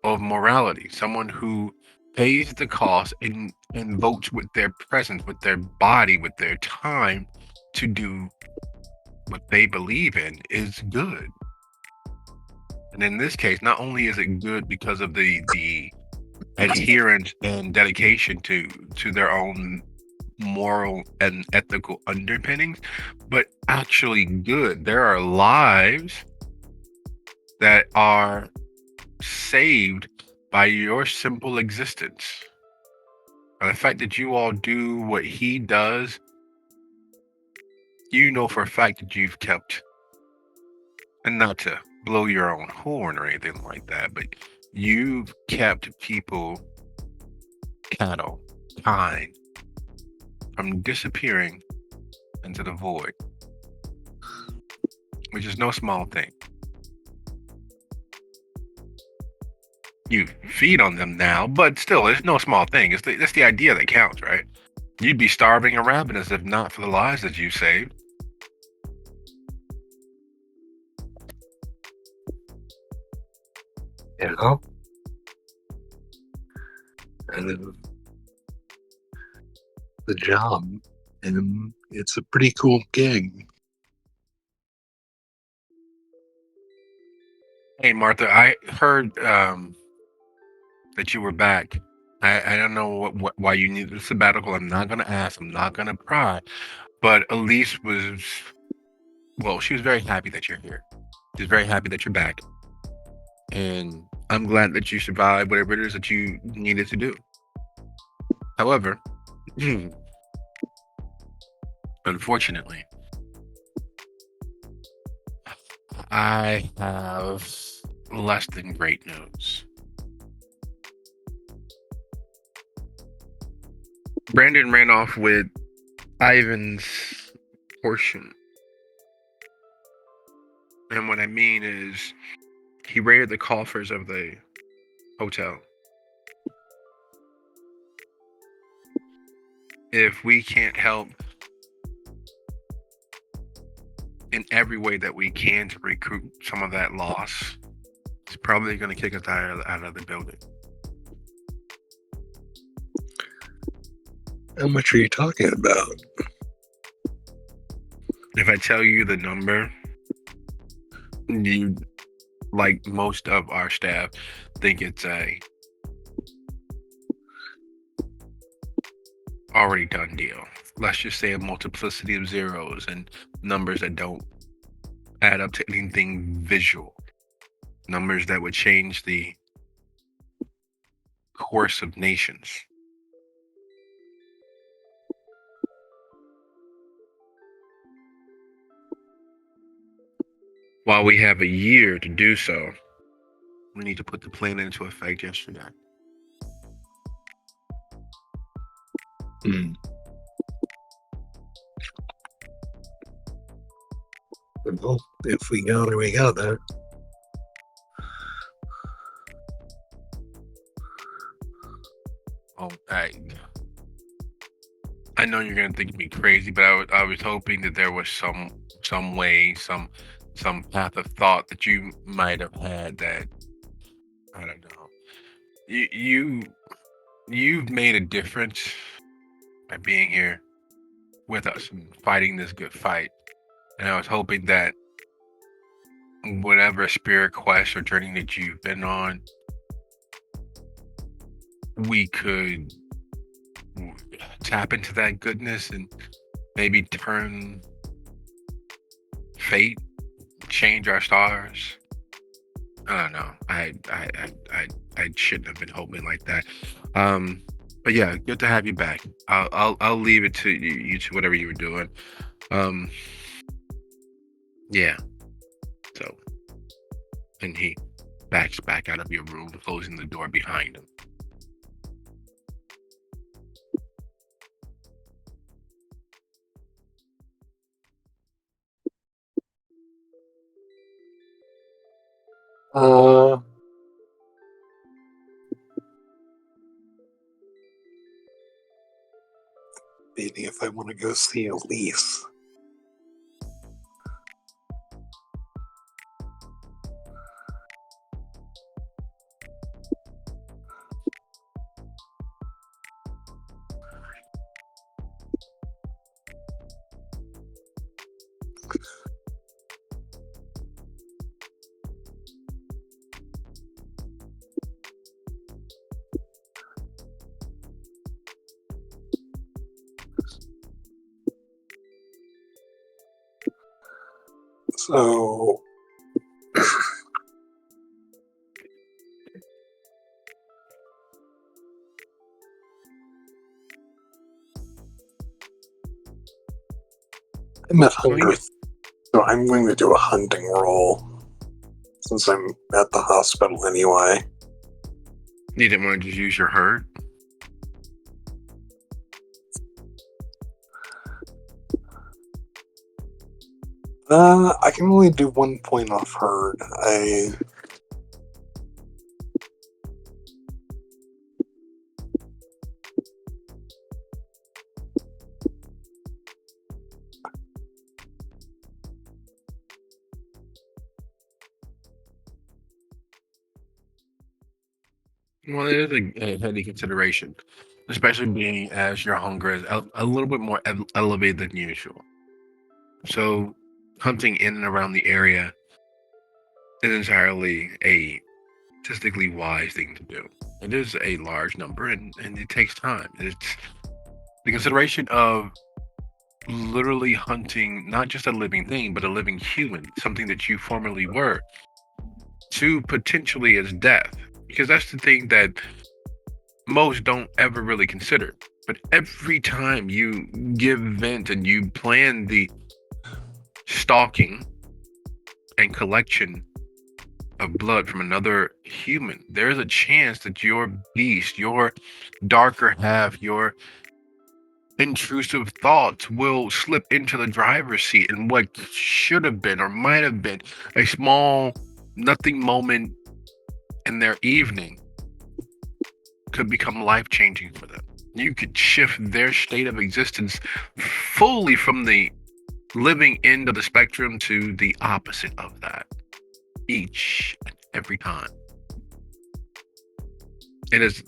of morality, someone who pays the cost and votes with their presence, with their body, with their time to do what they believe in is good. And in this case, not only is it good because of the adherence and dedication to their own moral and ethical underpinnings, but actually good. There are lives that are saved by your simple existence. And the fact that you all do what he does, you know for a fact that you've kept, and not to blow your own horn or anything like that, but you've kept people, cattle, kind, from disappearing into the void, which is no small thing. You feed on them now, but still, it's no small thing. It's the idea that counts, right? You'd be starving and ravenous if not for the lives that you saved. You know? And the job, and it's a pretty cool gig. Hey, Martha, I heard that you were back. I don't know why you needed a sabbatical. I'm not going to ask. I'm not going to pry. But Elise was, well, she was very happy that you're here. She's very happy that you're back. And I'm glad that you survived whatever it is that you needed to do. However, unfortunately, I have less than great news. Brandon ran off with Ivan's portion And what I mean is, he raided the coffers of the hotel. If we can't help in every way that we can to recoup some of that loss, it's probably going to kick us out of the building. How much are you talking about? If I tell you the number, you, like most of our staff, think it's a already done deal. Let's just say a multiplicity of zeros and numbers that don't add up to anything visual. Numbers that would change the course of nations. While we have a year to do so, we need to put the plan into effect yesterday. Well, if we got it, we got it. Oh, I know you're gonna think me crazy, but I was hoping that there was some way, some path of thought that you might have had that, I don't know. You've made a difference by being here with us and fighting this good fight. And I was hoping that whatever spirit quest or journey that you've been on, we could tap into that goodness and maybe turn fate, change our stars. I don't know. I shouldn't have been hoping like that. But yeah, good to have you back. I'll leave it to you to whatever you were doing. Yeah. So, and he backs back out of your room, closing the door behind him. Maybe if I want to go see Elise. So I'm at hunger, so I'm going to do a hunting roll since I'm at the hospital anyway. You didn't want to just use your herd? I can only do 1 point off herd. Well, it is a heavy consideration, especially being as your hunger is a little bit more elevated than usual. So, hunting in and around the area is entirely a statistically wise thing to do. It is a large number, and it takes time. It's the consideration of literally hunting not just a living thing, but a living human, something that you formerly were, to potentially as death. Because that's the thing that most don't ever really consider. But every time you give vent and you plan the stalking and collection of blood from another human, there's a chance that your beast, your darker half, your intrusive thoughts will slip into the driver's seat, and what should have been or might have been a small nothing moment in their evening could become life-changing for them. You could shift their state of existence fully from the living end of the spectrum to the opposite of that each and every time. It is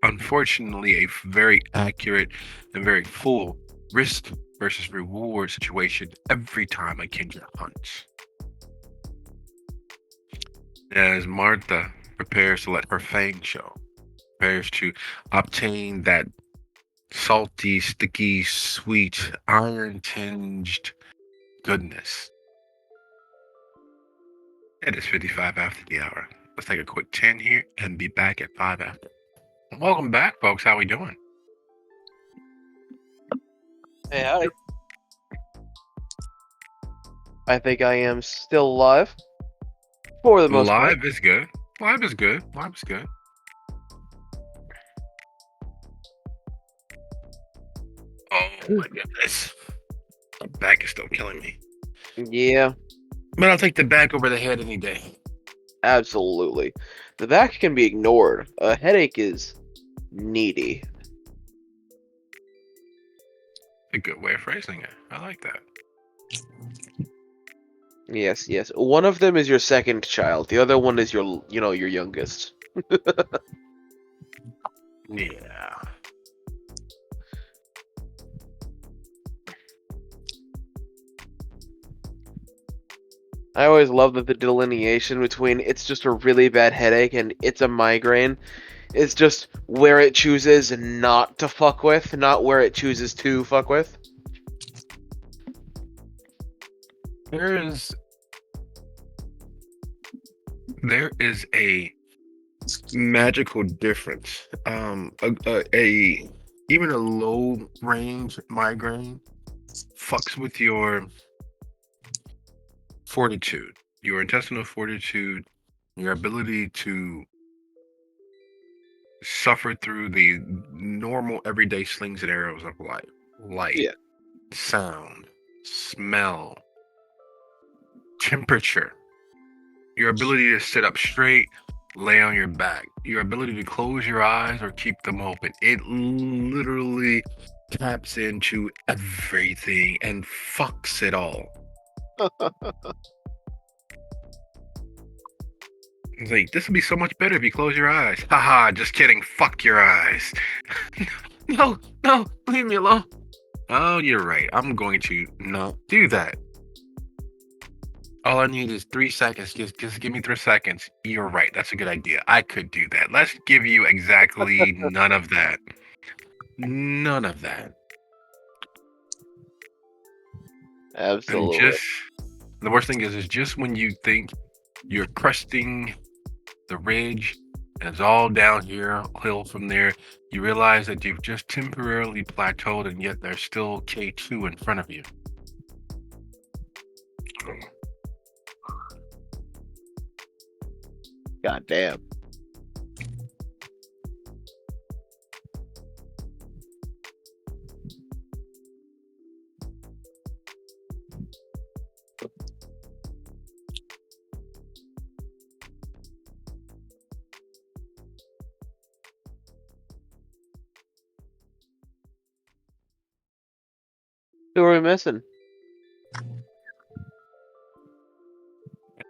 unfortunately a very accurate and very full risk versus reward situation every time a Kendra hunts. As Martha prepares to let her fang show, prepares to obtain that salty, sticky, sweet, iron-tinged goodness. It is 55 after the hour. Let's take a quick 10 here and be back at 5 after. Welcome back, folks. How we doing? Hey, howdy. I think I am still alive. For the most part. Live is good. Live is good. Live is good. Oh my goodness. The back is still killing me. Yeah, But I'll take the back over the head any day. absolutely. The back can be ignored. A headache is needy. A good way of phrasing it. I like that. Yes, yes. One of them is your second child. The other one is your youngest. Yeah. I always love that the delineation between it's just a really bad headache and it's a migraine is just where it chooses not to fuck with, not where it chooses to fuck with. There is a magical difference. Even a low range migraine fucks with your fortitude, your intestinal fortitude, your ability to suffer through the normal everyday slings and arrows of life. Light, Yeah. sound, smell, temperature, your ability to sit up straight, lay on your back, your ability to close your eyes or keep them open. It literally taps into everything and fucks it all. It's like, this would be so much better if you close your eyes. Haha, just kidding. Fuck your eyes. No, leave me alone. Oh, you're right. I'm going to not do that. All I need is 3 seconds. Just give me 3 seconds. You're right. That's a good idea. I could do that. Let's give you exactly none of that. None of that. And Absolutely. just the worst thing is just when you think you're cresting the ridge and it's all downhill from there, you realize that you've just temporarily plateaued and yet there's still K2 in front of you. God damn. Who are we missing?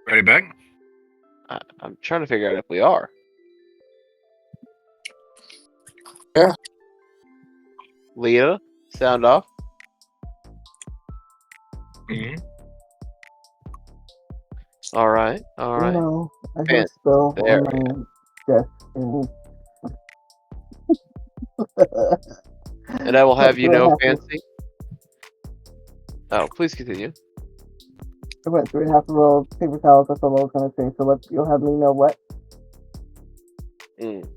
Ready back? I'm trying to figure out if we are. Yeah. Leah, sound off. Mm-hmm. All right. No, I Man, just still there on my desk and And I will have you What know, happened? Fancy. Oh, please continue. I went through half a roll of paper towels. That's all I was gonna say. So you'll have me know what. Mm.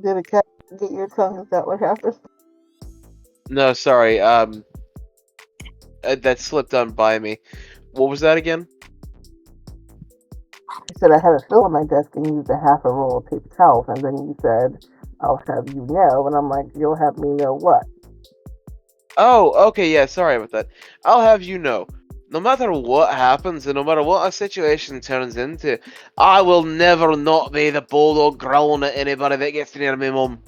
Did a cat get your tongue? Is that what happened? No, sorry. that slipped on by me. What was that again? You said I had a fill on my desk and used a half a roll of paper towels, and then you said, I'll have you know, and I'm like, you'll have me know what? Oh, okay, yeah, sorry about that. I'll have you know, no matter what happens and no matter what a situation turns into, I will never not be the bulldog growling at anybody that gets near me, mum.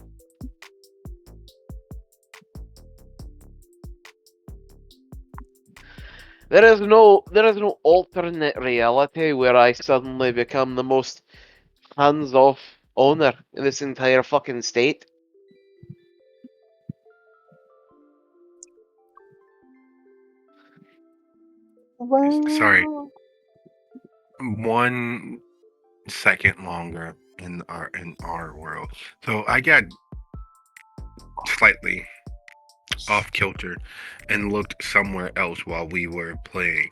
There is no alternate reality where I suddenly become the most hands-off owner in this entire fucking state. Sorry. Well, 1 second longer in our world. So I got slightly off kilter and looked somewhere else while we were playing.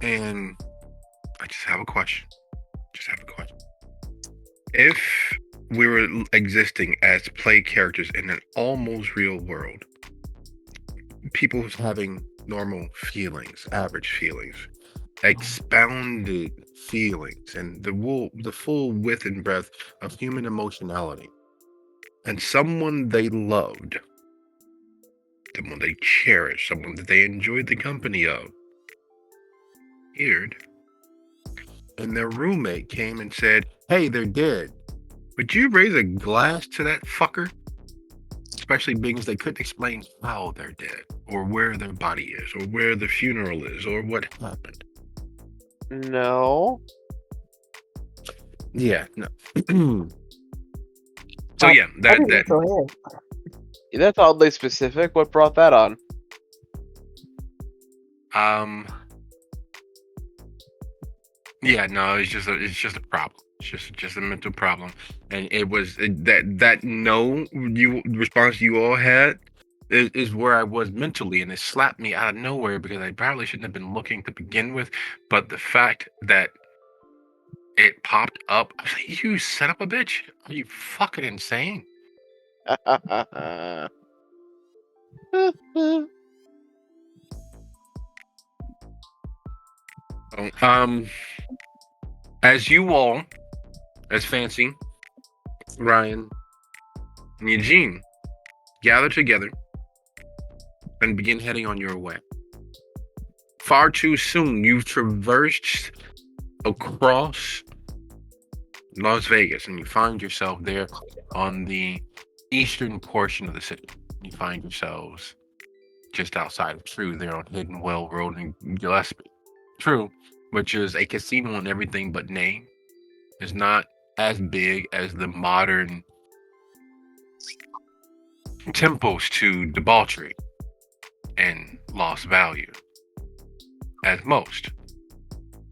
And I just have a question. If we were existing as play characters in an almost real world, people who's having normal feelings, average feelings, expounded feelings, and the full width and breadth of human emotionality, and someone they loved, someone they cherished, someone that they enjoyed the company of, appeared, and their roommate came and said, "Hey, they're dead." Would you raise a glass to that fucker? Especially being as they couldn't explain how they're dead, or where their body is, or where the funeral is, or what happened. No. Yeah, no. So yeah, I didn't go in. That's oddly specific. What brought that on? Yeah, no, it's just a problem. It's just a mental problem, and it was that no you response you all had is where I was mentally, and it slapped me out of nowhere because I probably shouldn't have been looking to begin with, but the fact that it popped up, I was like, you son of a bitch, are you fucking insane? Oh, as you all, as Fancy, Ryan, and Eugene gather together and begin heading on your way. Far too soon, you've traversed across Las Vegas and you find yourself there on the eastern portion of the city. You find yourselves just outside of True, there on Hidden Well Road in Gillespie. True, which is a casino and everything but name, is not as big as the modern temples to debauchery and lost value as most.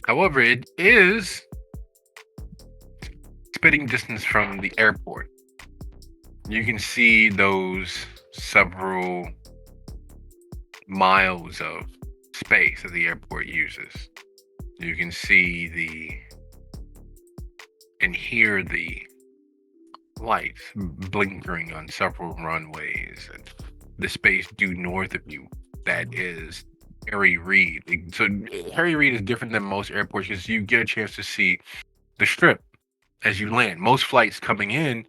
However, it is spitting distance from the airport. You can see those several miles of space that the airport uses. You can see and hear the lights blinkering on several runways, and the space due north of you that is Harry Reid. So Harry Reid is different than most airports because you get a chance to see the strip as you land. Most flights coming in,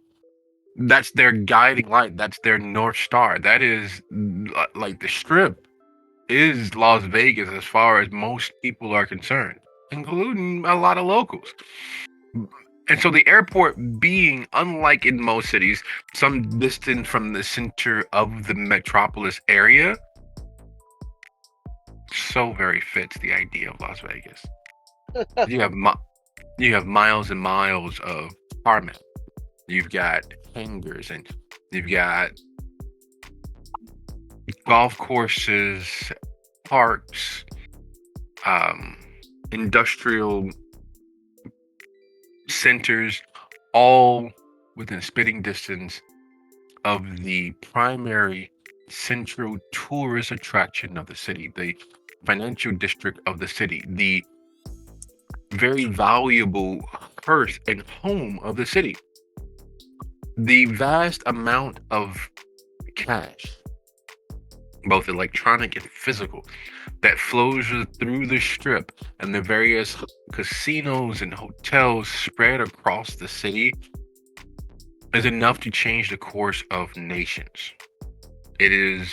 that's their guiding light. That's their North Star. That is like the strip is Las Vegas as far as most people are concerned, including a lot of locals. And so the airport being, unlike in most cities, some distance from the center of the metropolis area, so very fits the idea of Las Vegas. You have miles and miles of tarmac. You've got hangars, and you've got golf courses, parks, industrial centers, all within spitting distance of the primary central tourist attraction of the city, the financial district of the city, the very valuable hearth and home of the city. The vast amount of cash both electronic and physical, that flows through the strip and the various casinos and hotels spread across the city is enough to change the course of nations. It is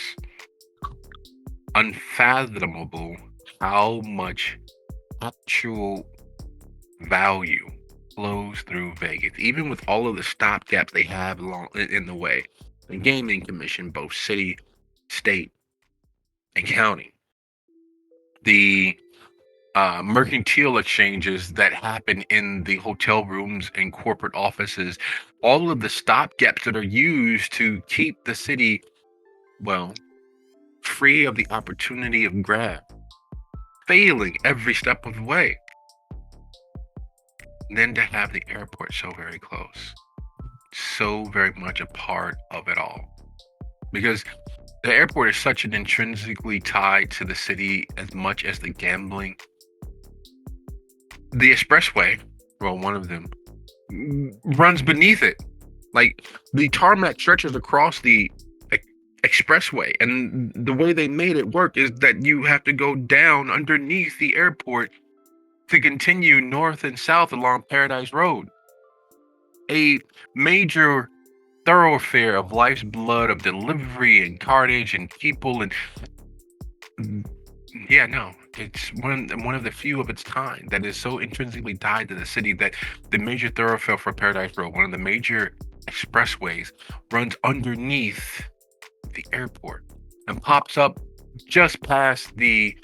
unfathomable how much actual value flows through Vegas, even with all of the stopgaps they have along in the way. The Gaming Commission, both city, state, and county. The mercantile exchanges that happen in the hotel rooms and corporate offices, all of the stopgaps that are used to keep the city, well, free of the opportunity of grab, failing every step of the way. And then to have the airport so very close, so very much a part of it all. Because the airport is such an intrinsically tied to the city as much as the gambling. The expressway, well, one of them, runs beneath it. Like, the tarmac stretches across the expressway, and the way they made it work is that you have to go down underneath the airport to continue north and south along Paradise Road, a major thoroughfare of life's blood, of delivery and carnage and people. And yeah, no, it's one of the few of its kind that is so intrinsically tied to the city that the major thoroughfare for Paradise Road, one of the major expressways, runs underneath the airport and pops up just past the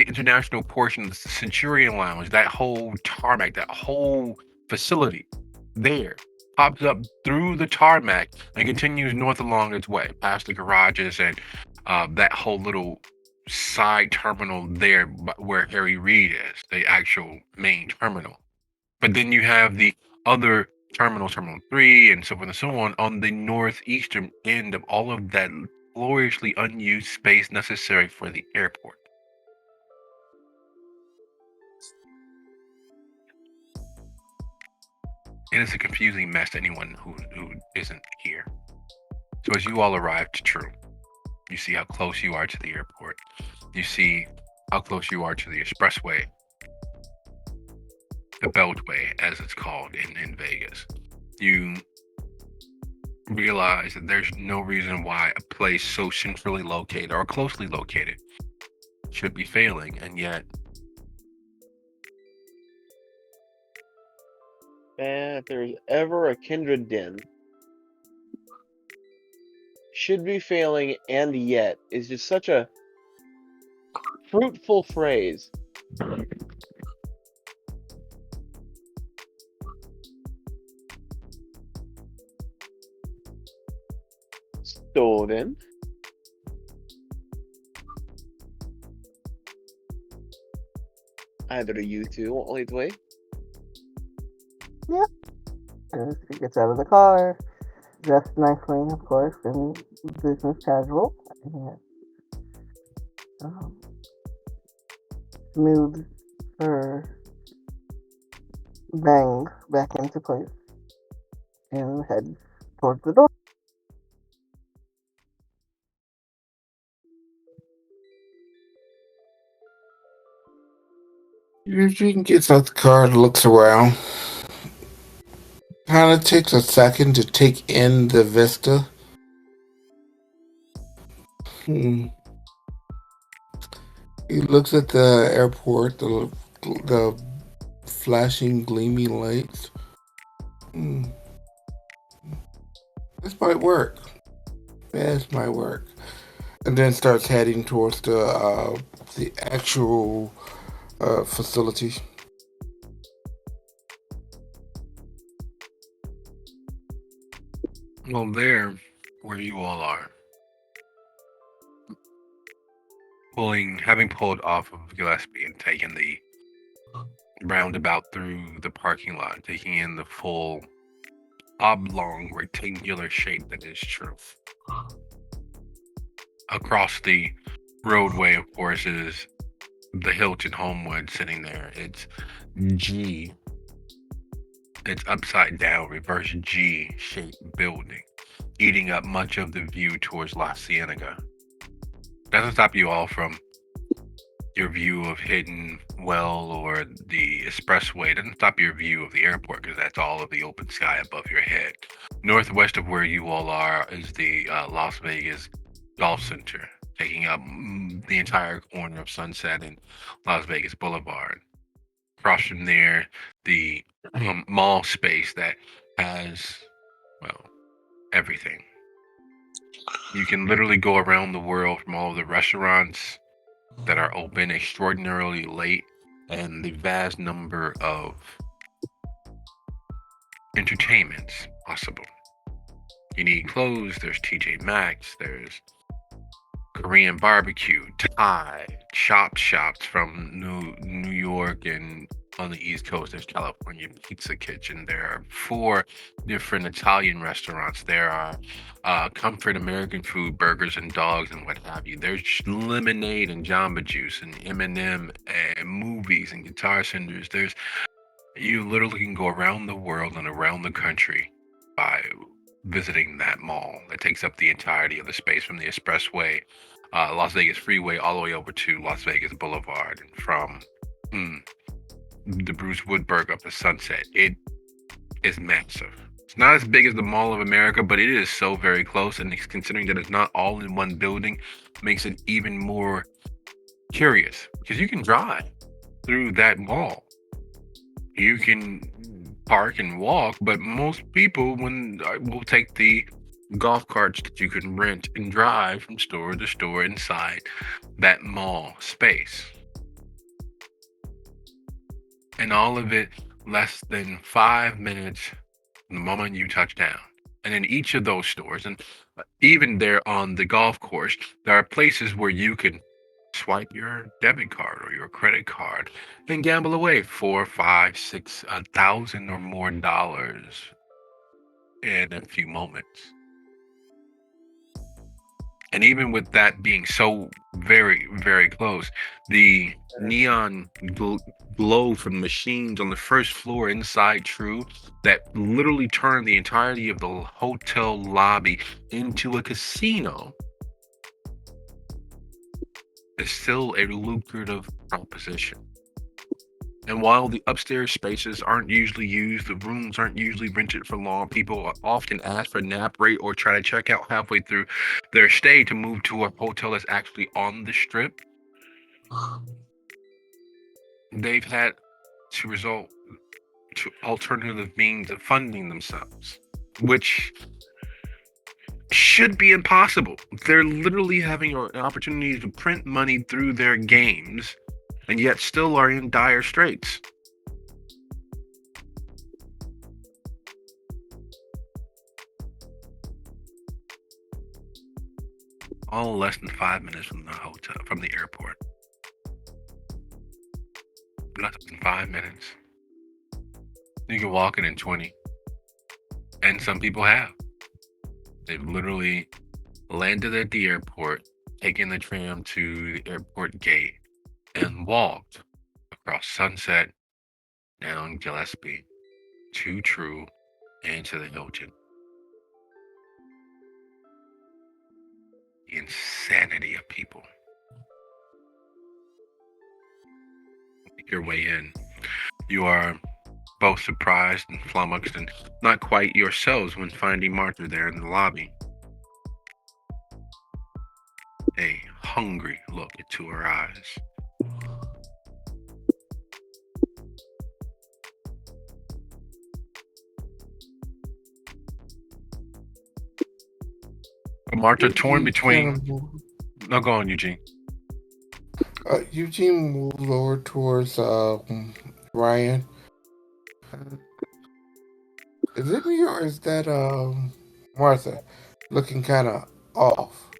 international portion of the Centurion Lounge. That whole tarmac, that whole facility there pops up through the tarmac and continues north along its way past the garages and that whole little side terminal there where Harry Reid is, the actual main terminal. But then you have the other terminals, Terminal 3 and so forth and so on the northeastern end of all of that gloriously unused space necessary for the airport. It is a confusing mess to anyone who isn't here. So as you all arrive to True, you see how close you are to the airport. You see how close you are to the expressway, the Beltway, as it's called in Vegas. You realize that there's no reason why a place so centrally located or closely located should be failing, and yet And if there's ever a kindred din, should be failing and yet is just such a fruitful phrase. So then, either of you two want to lead the way? And she gets out of the car, dressed nicely, of course, in business casual, and smooths her bangs back into place and heads towards the door. Eugene gets out the car and looks around. Kind of takes a second to take in the vista. He looks at the airport, the flashing, gleaming lights. This might work. This might work. And then starts heading towards the actual facility. well, there where you all are, having pulled off of Gillespie and taken the roundabout through the parking lot, taking in the full oblong rectangular shape that is True. Across the roadway, of course, is the Hilton Homewood sitting there. It's G. It's upside down, reverse G shaped building. eating up much of the view towards La Cienega. Doesn't stop you all from your view of Hidden Well or the expressway. It doesn't stop your view of the airport because that's all of the open sky above your head. Northwest of where you all are is the Las Vegas Golf Center, taking up the entire corner of Sunset and Las Vegas Boulevard. Across from there, the mall space that has, well, everything. You can literally go around the world from all of the restaurants that are open extraordinarily late and the vast number of entertainments possible. You need clothes, there's TJ Maxx, there's Korean barbecue, Thai, shops from New York, and on the East Coast, there's California Pizza Kitchen. There are 4 different Italian restaurants. There are comfort American food, burgers and dogs and what have you. There's lemonade and Jamba Juice and M&M and movies and guitar centers. You literally can go around the world and around the country by visiting that mall. That takes up the entirety of the space from the expressway, Las Vegas Freeway, all the way over to Las Vegas Boulevard, and from the Bruce Woodburg up to Sunset. It is massive. It's not as big as the Mall of America, but it is so very close, and considering that it's not all in one building, makes it even more curious, because you can drive through that mall. You can park and walk, but most people will take the golf carts that you can rent and drive from store to store inside that mall space. And all of it less than 5 minutes from the moment you touch down. And in each of those stores, and even there on the golf course, there are places where you can swipe your debit card or your credit card and gamble away $4, $5, $6, $1,000 or more dollars in a few moments. And even with that being so very, very close, the neon glow from machines on the first floor inside True that literally turn the entirety of the hotel lobby into a casino is still a lucrative proposition. And while the upstairs spaces aren't usually used, the rooms aren't usually rented for long, people often ask for nap rate or try to check out halfway through their stay to move to a hotel that's actually on the strip. They've had to resort to alternative means of funding themselves, which should be impossible. They're literally having an opportunity to print money through their games, and yet still are in dire straits. All less than 5 minutes from the hotel, from the airport. Less than 5 minutes. You can walk it in 20. And some people have. They've literally landed at the airport, taken the tram to the airport gate, and walked across Sunset, down Gillespie, to True, and to the Hilton. The insanity of people. Make your way in. You are both surprised and flummoxed and not quite yourselves when finding Martha there in the lobby. A hungry look into her eyes. Martha torn between. No, go on, Eugene. Eugene moved over towards Ryan. Is it me or is that Martha looking kind of off?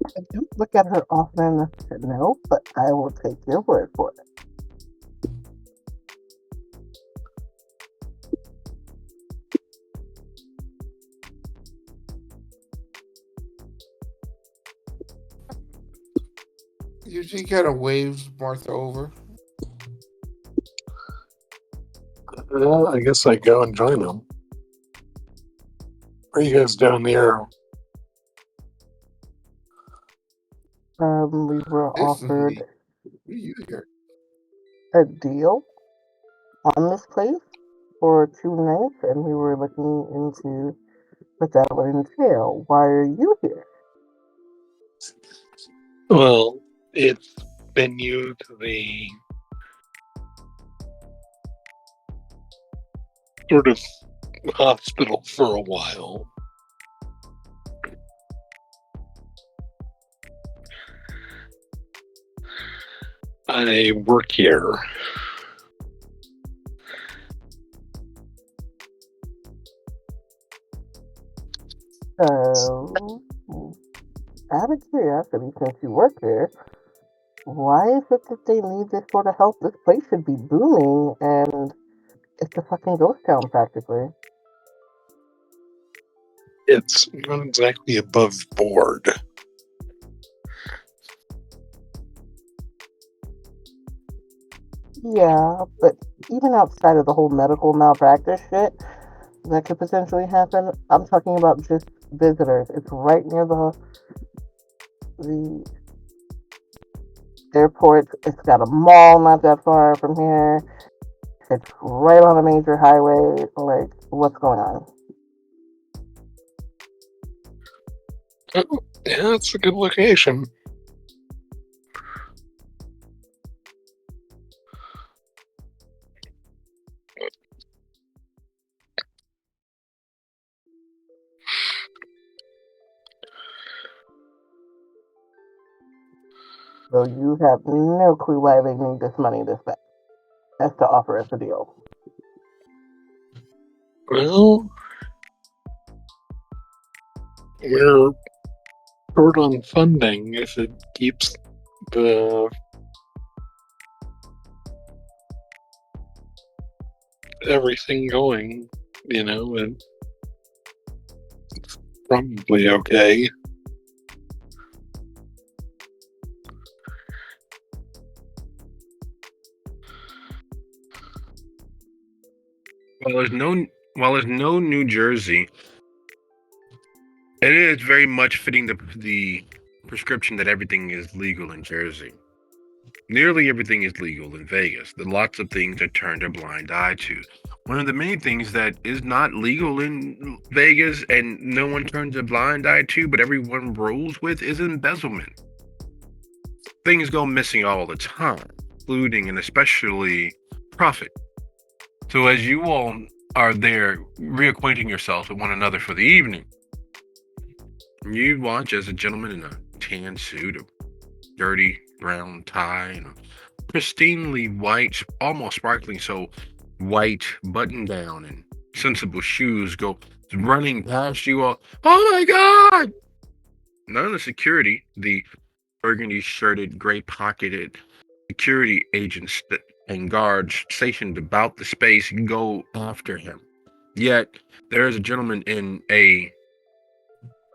I don't look at her often enough to know, but I will take your word for it. Eugene kind of waves Martha over. Well, I guess I go and join them. Are you guys down there? We were Listen, offered what are you here? a deal on this place for 2 nights, and we were looking into what that would entail. Why are you here? Well, it's been new to the sort of hospital for a while. I work here. So, out of curiosity, since you work here, why is it that they need this sort of help? This place should be booming, and it's a fucking ghost town practically. It's not exactly above board. Yeah, but even outside of the whole medical malpractice shit that could potentially happen, I'm talking about just visitors. It's right near the airport. It's got a mall not that far from here. It's right on a major highway. Like, what's going on? Oh, yeah, it's a good location. So you have no clue why they need this money this bad as to offer us a deal. Well, we're short on funding if it keeps the everything going, and it's probably okay. While there's no New Jersey, it is very much fitting the prescription that everything is legal in Jersey. Nearly everything is legal in Vegas. There are lots of things that turned a blind eye to. One of the many things that is not legal in Vegas and no one turns a blind eye to, but everyone rolls with, is embezzlement. Things go missing all the time, including and especially profit. So as you all are there reacquainting yourselves with one another for the evening, you watch as a gentleman in a tan suit, a dirty brown tie, and a pristinely white, almost sparkling so white button down and sensible shoes go running past you all. Oh my God! None of the security, the burgundy shirted, gray pocketed security agents and guards stationed about the space go after him. Yet there is a gentleman in a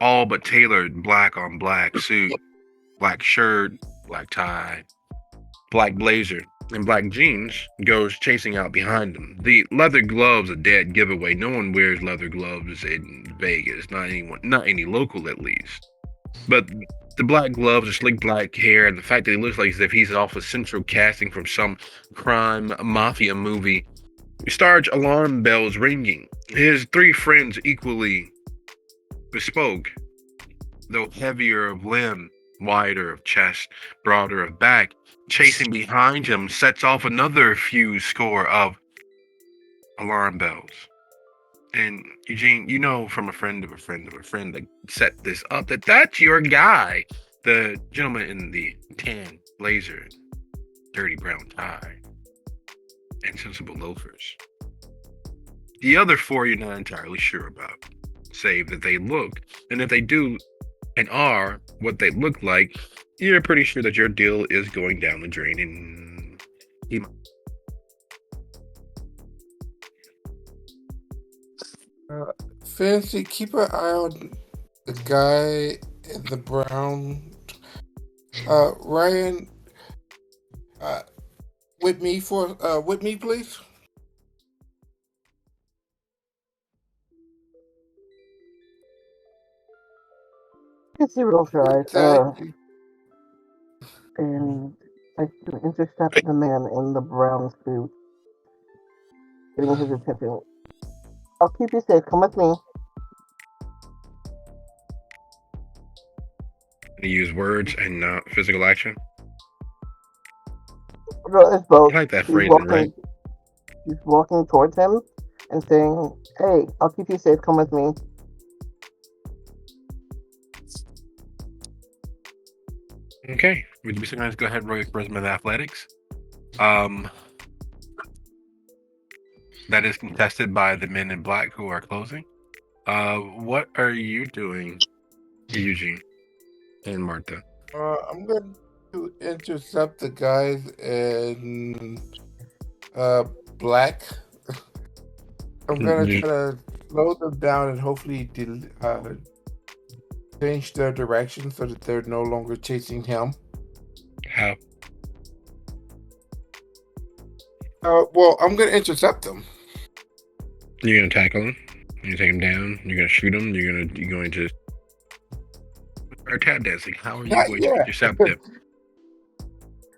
all but tailored black on black suit, black shirt, black tie, black blazer, and black jeans goes chasing out behind him. The leather gloves a dead giveaway. No one wears leather gloves in Vegas. Not any local at least. But the black gloves, the slick black hair, and the fact that he looks like as if he's off a central casting from some crime mafia movie starts alarm bells ringing. His three friends equally bespoke, though heavier of limb, wider of chest, broader of back, chasing behind him sets off another few score of alarm bells. And Eugene, you know from a friend of a friend of a friend that set this up that that's your guy, the gentleman in the tan blazer, dirty brown tie, and sensible loafers. The other four you're not entirely sure about, save that they look, and if they do and are what they look like, you're pretty sure that your deal is going down the drain in Fancy, keep an eye on the guy in the brown Ryan, with me, please. Yes, you will try. Thank And I can intercept the man in the brown suit, getting his attention. I'll keep you safe. Come with me. To use words and not physical action. No, it's both. I like that She's phrasing, right? walking towards him and saying, "Hey, I'll keep you safe. Come with me." Okay. Would you be so kind of go ahead and roll your charisma and athletics? That is contested by the men in black who are closing. What are you doing, Eugene and Martha? I'm going to intercept the guys in black. I'm gonna try to slow them down and hopefully change their direction so that they're no longer chasing him. How? Well, I'm gonna intercept them. You're gonna tackle him. You're gonna take him down. You're gonna shoot him. You're going to or tap dancing. How are you Not going to yet. intercept them?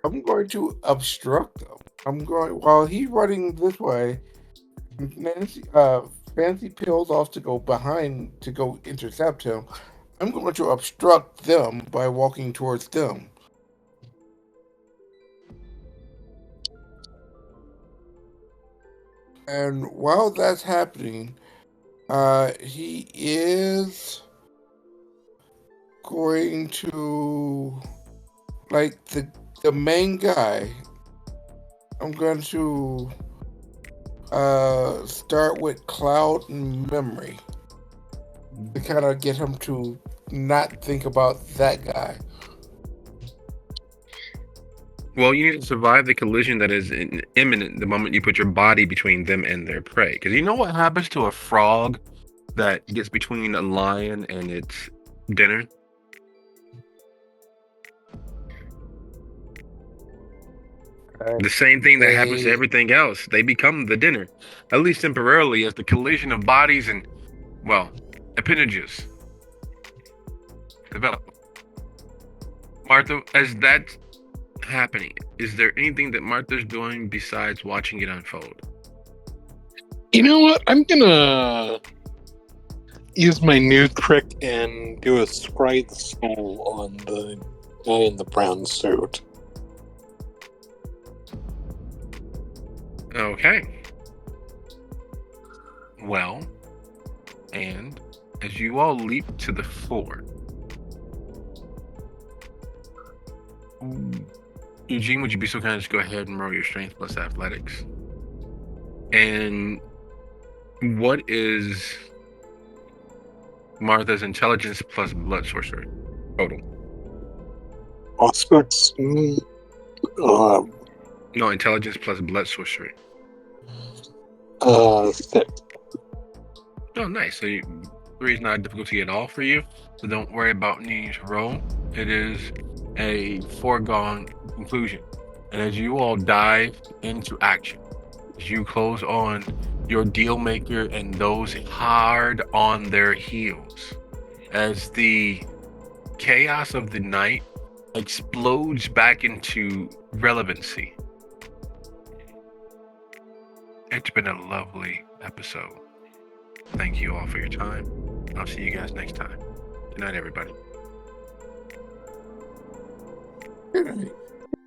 I'm going to obstruct them. While he's running this way. Fancy peels off to go behind to go intercept him. I'm going to obstruct them by walking towards them. And while that's happening, he is going to, like, the main guy. I'm going to start with cloud and memory to kind of get him to not think about that guy. Well, you need to survive the collision that is imminent the moment you put your body between them and their prey. Because you know what happens to a frog that gets between a lion and its dinner? The same thing that happens to everything else. They become the dinner, at least temporarily, as the collision of bodies and, well, appendages develop. Martha, as that's happening, is there anything that Martha's doing besides watching it unfold? You know what? I'm gonna use my new trick and do a scry the soul on the guy in the brown suit. Okay. Well, and as you all leap to the floor, Eugene, would you be so kind as to go ahead and roll your strength plus athletics? And what is Martha's intelligence plus blood sorcery total? Aspects. No, intelligence plus blood sorcery. 6. Oh, nice. So 3 is not a difficulty at all for you. So don't worry about needing to roll. It is a foregone conclusion. And as you all dive into action, as you close on your deal maker and those hard on their heels, as the chaos of the night explodes back into relevancy. It's been a lovely episode. Thank you all for your time. I'll see you guys next time. Good night, everybody. Good night.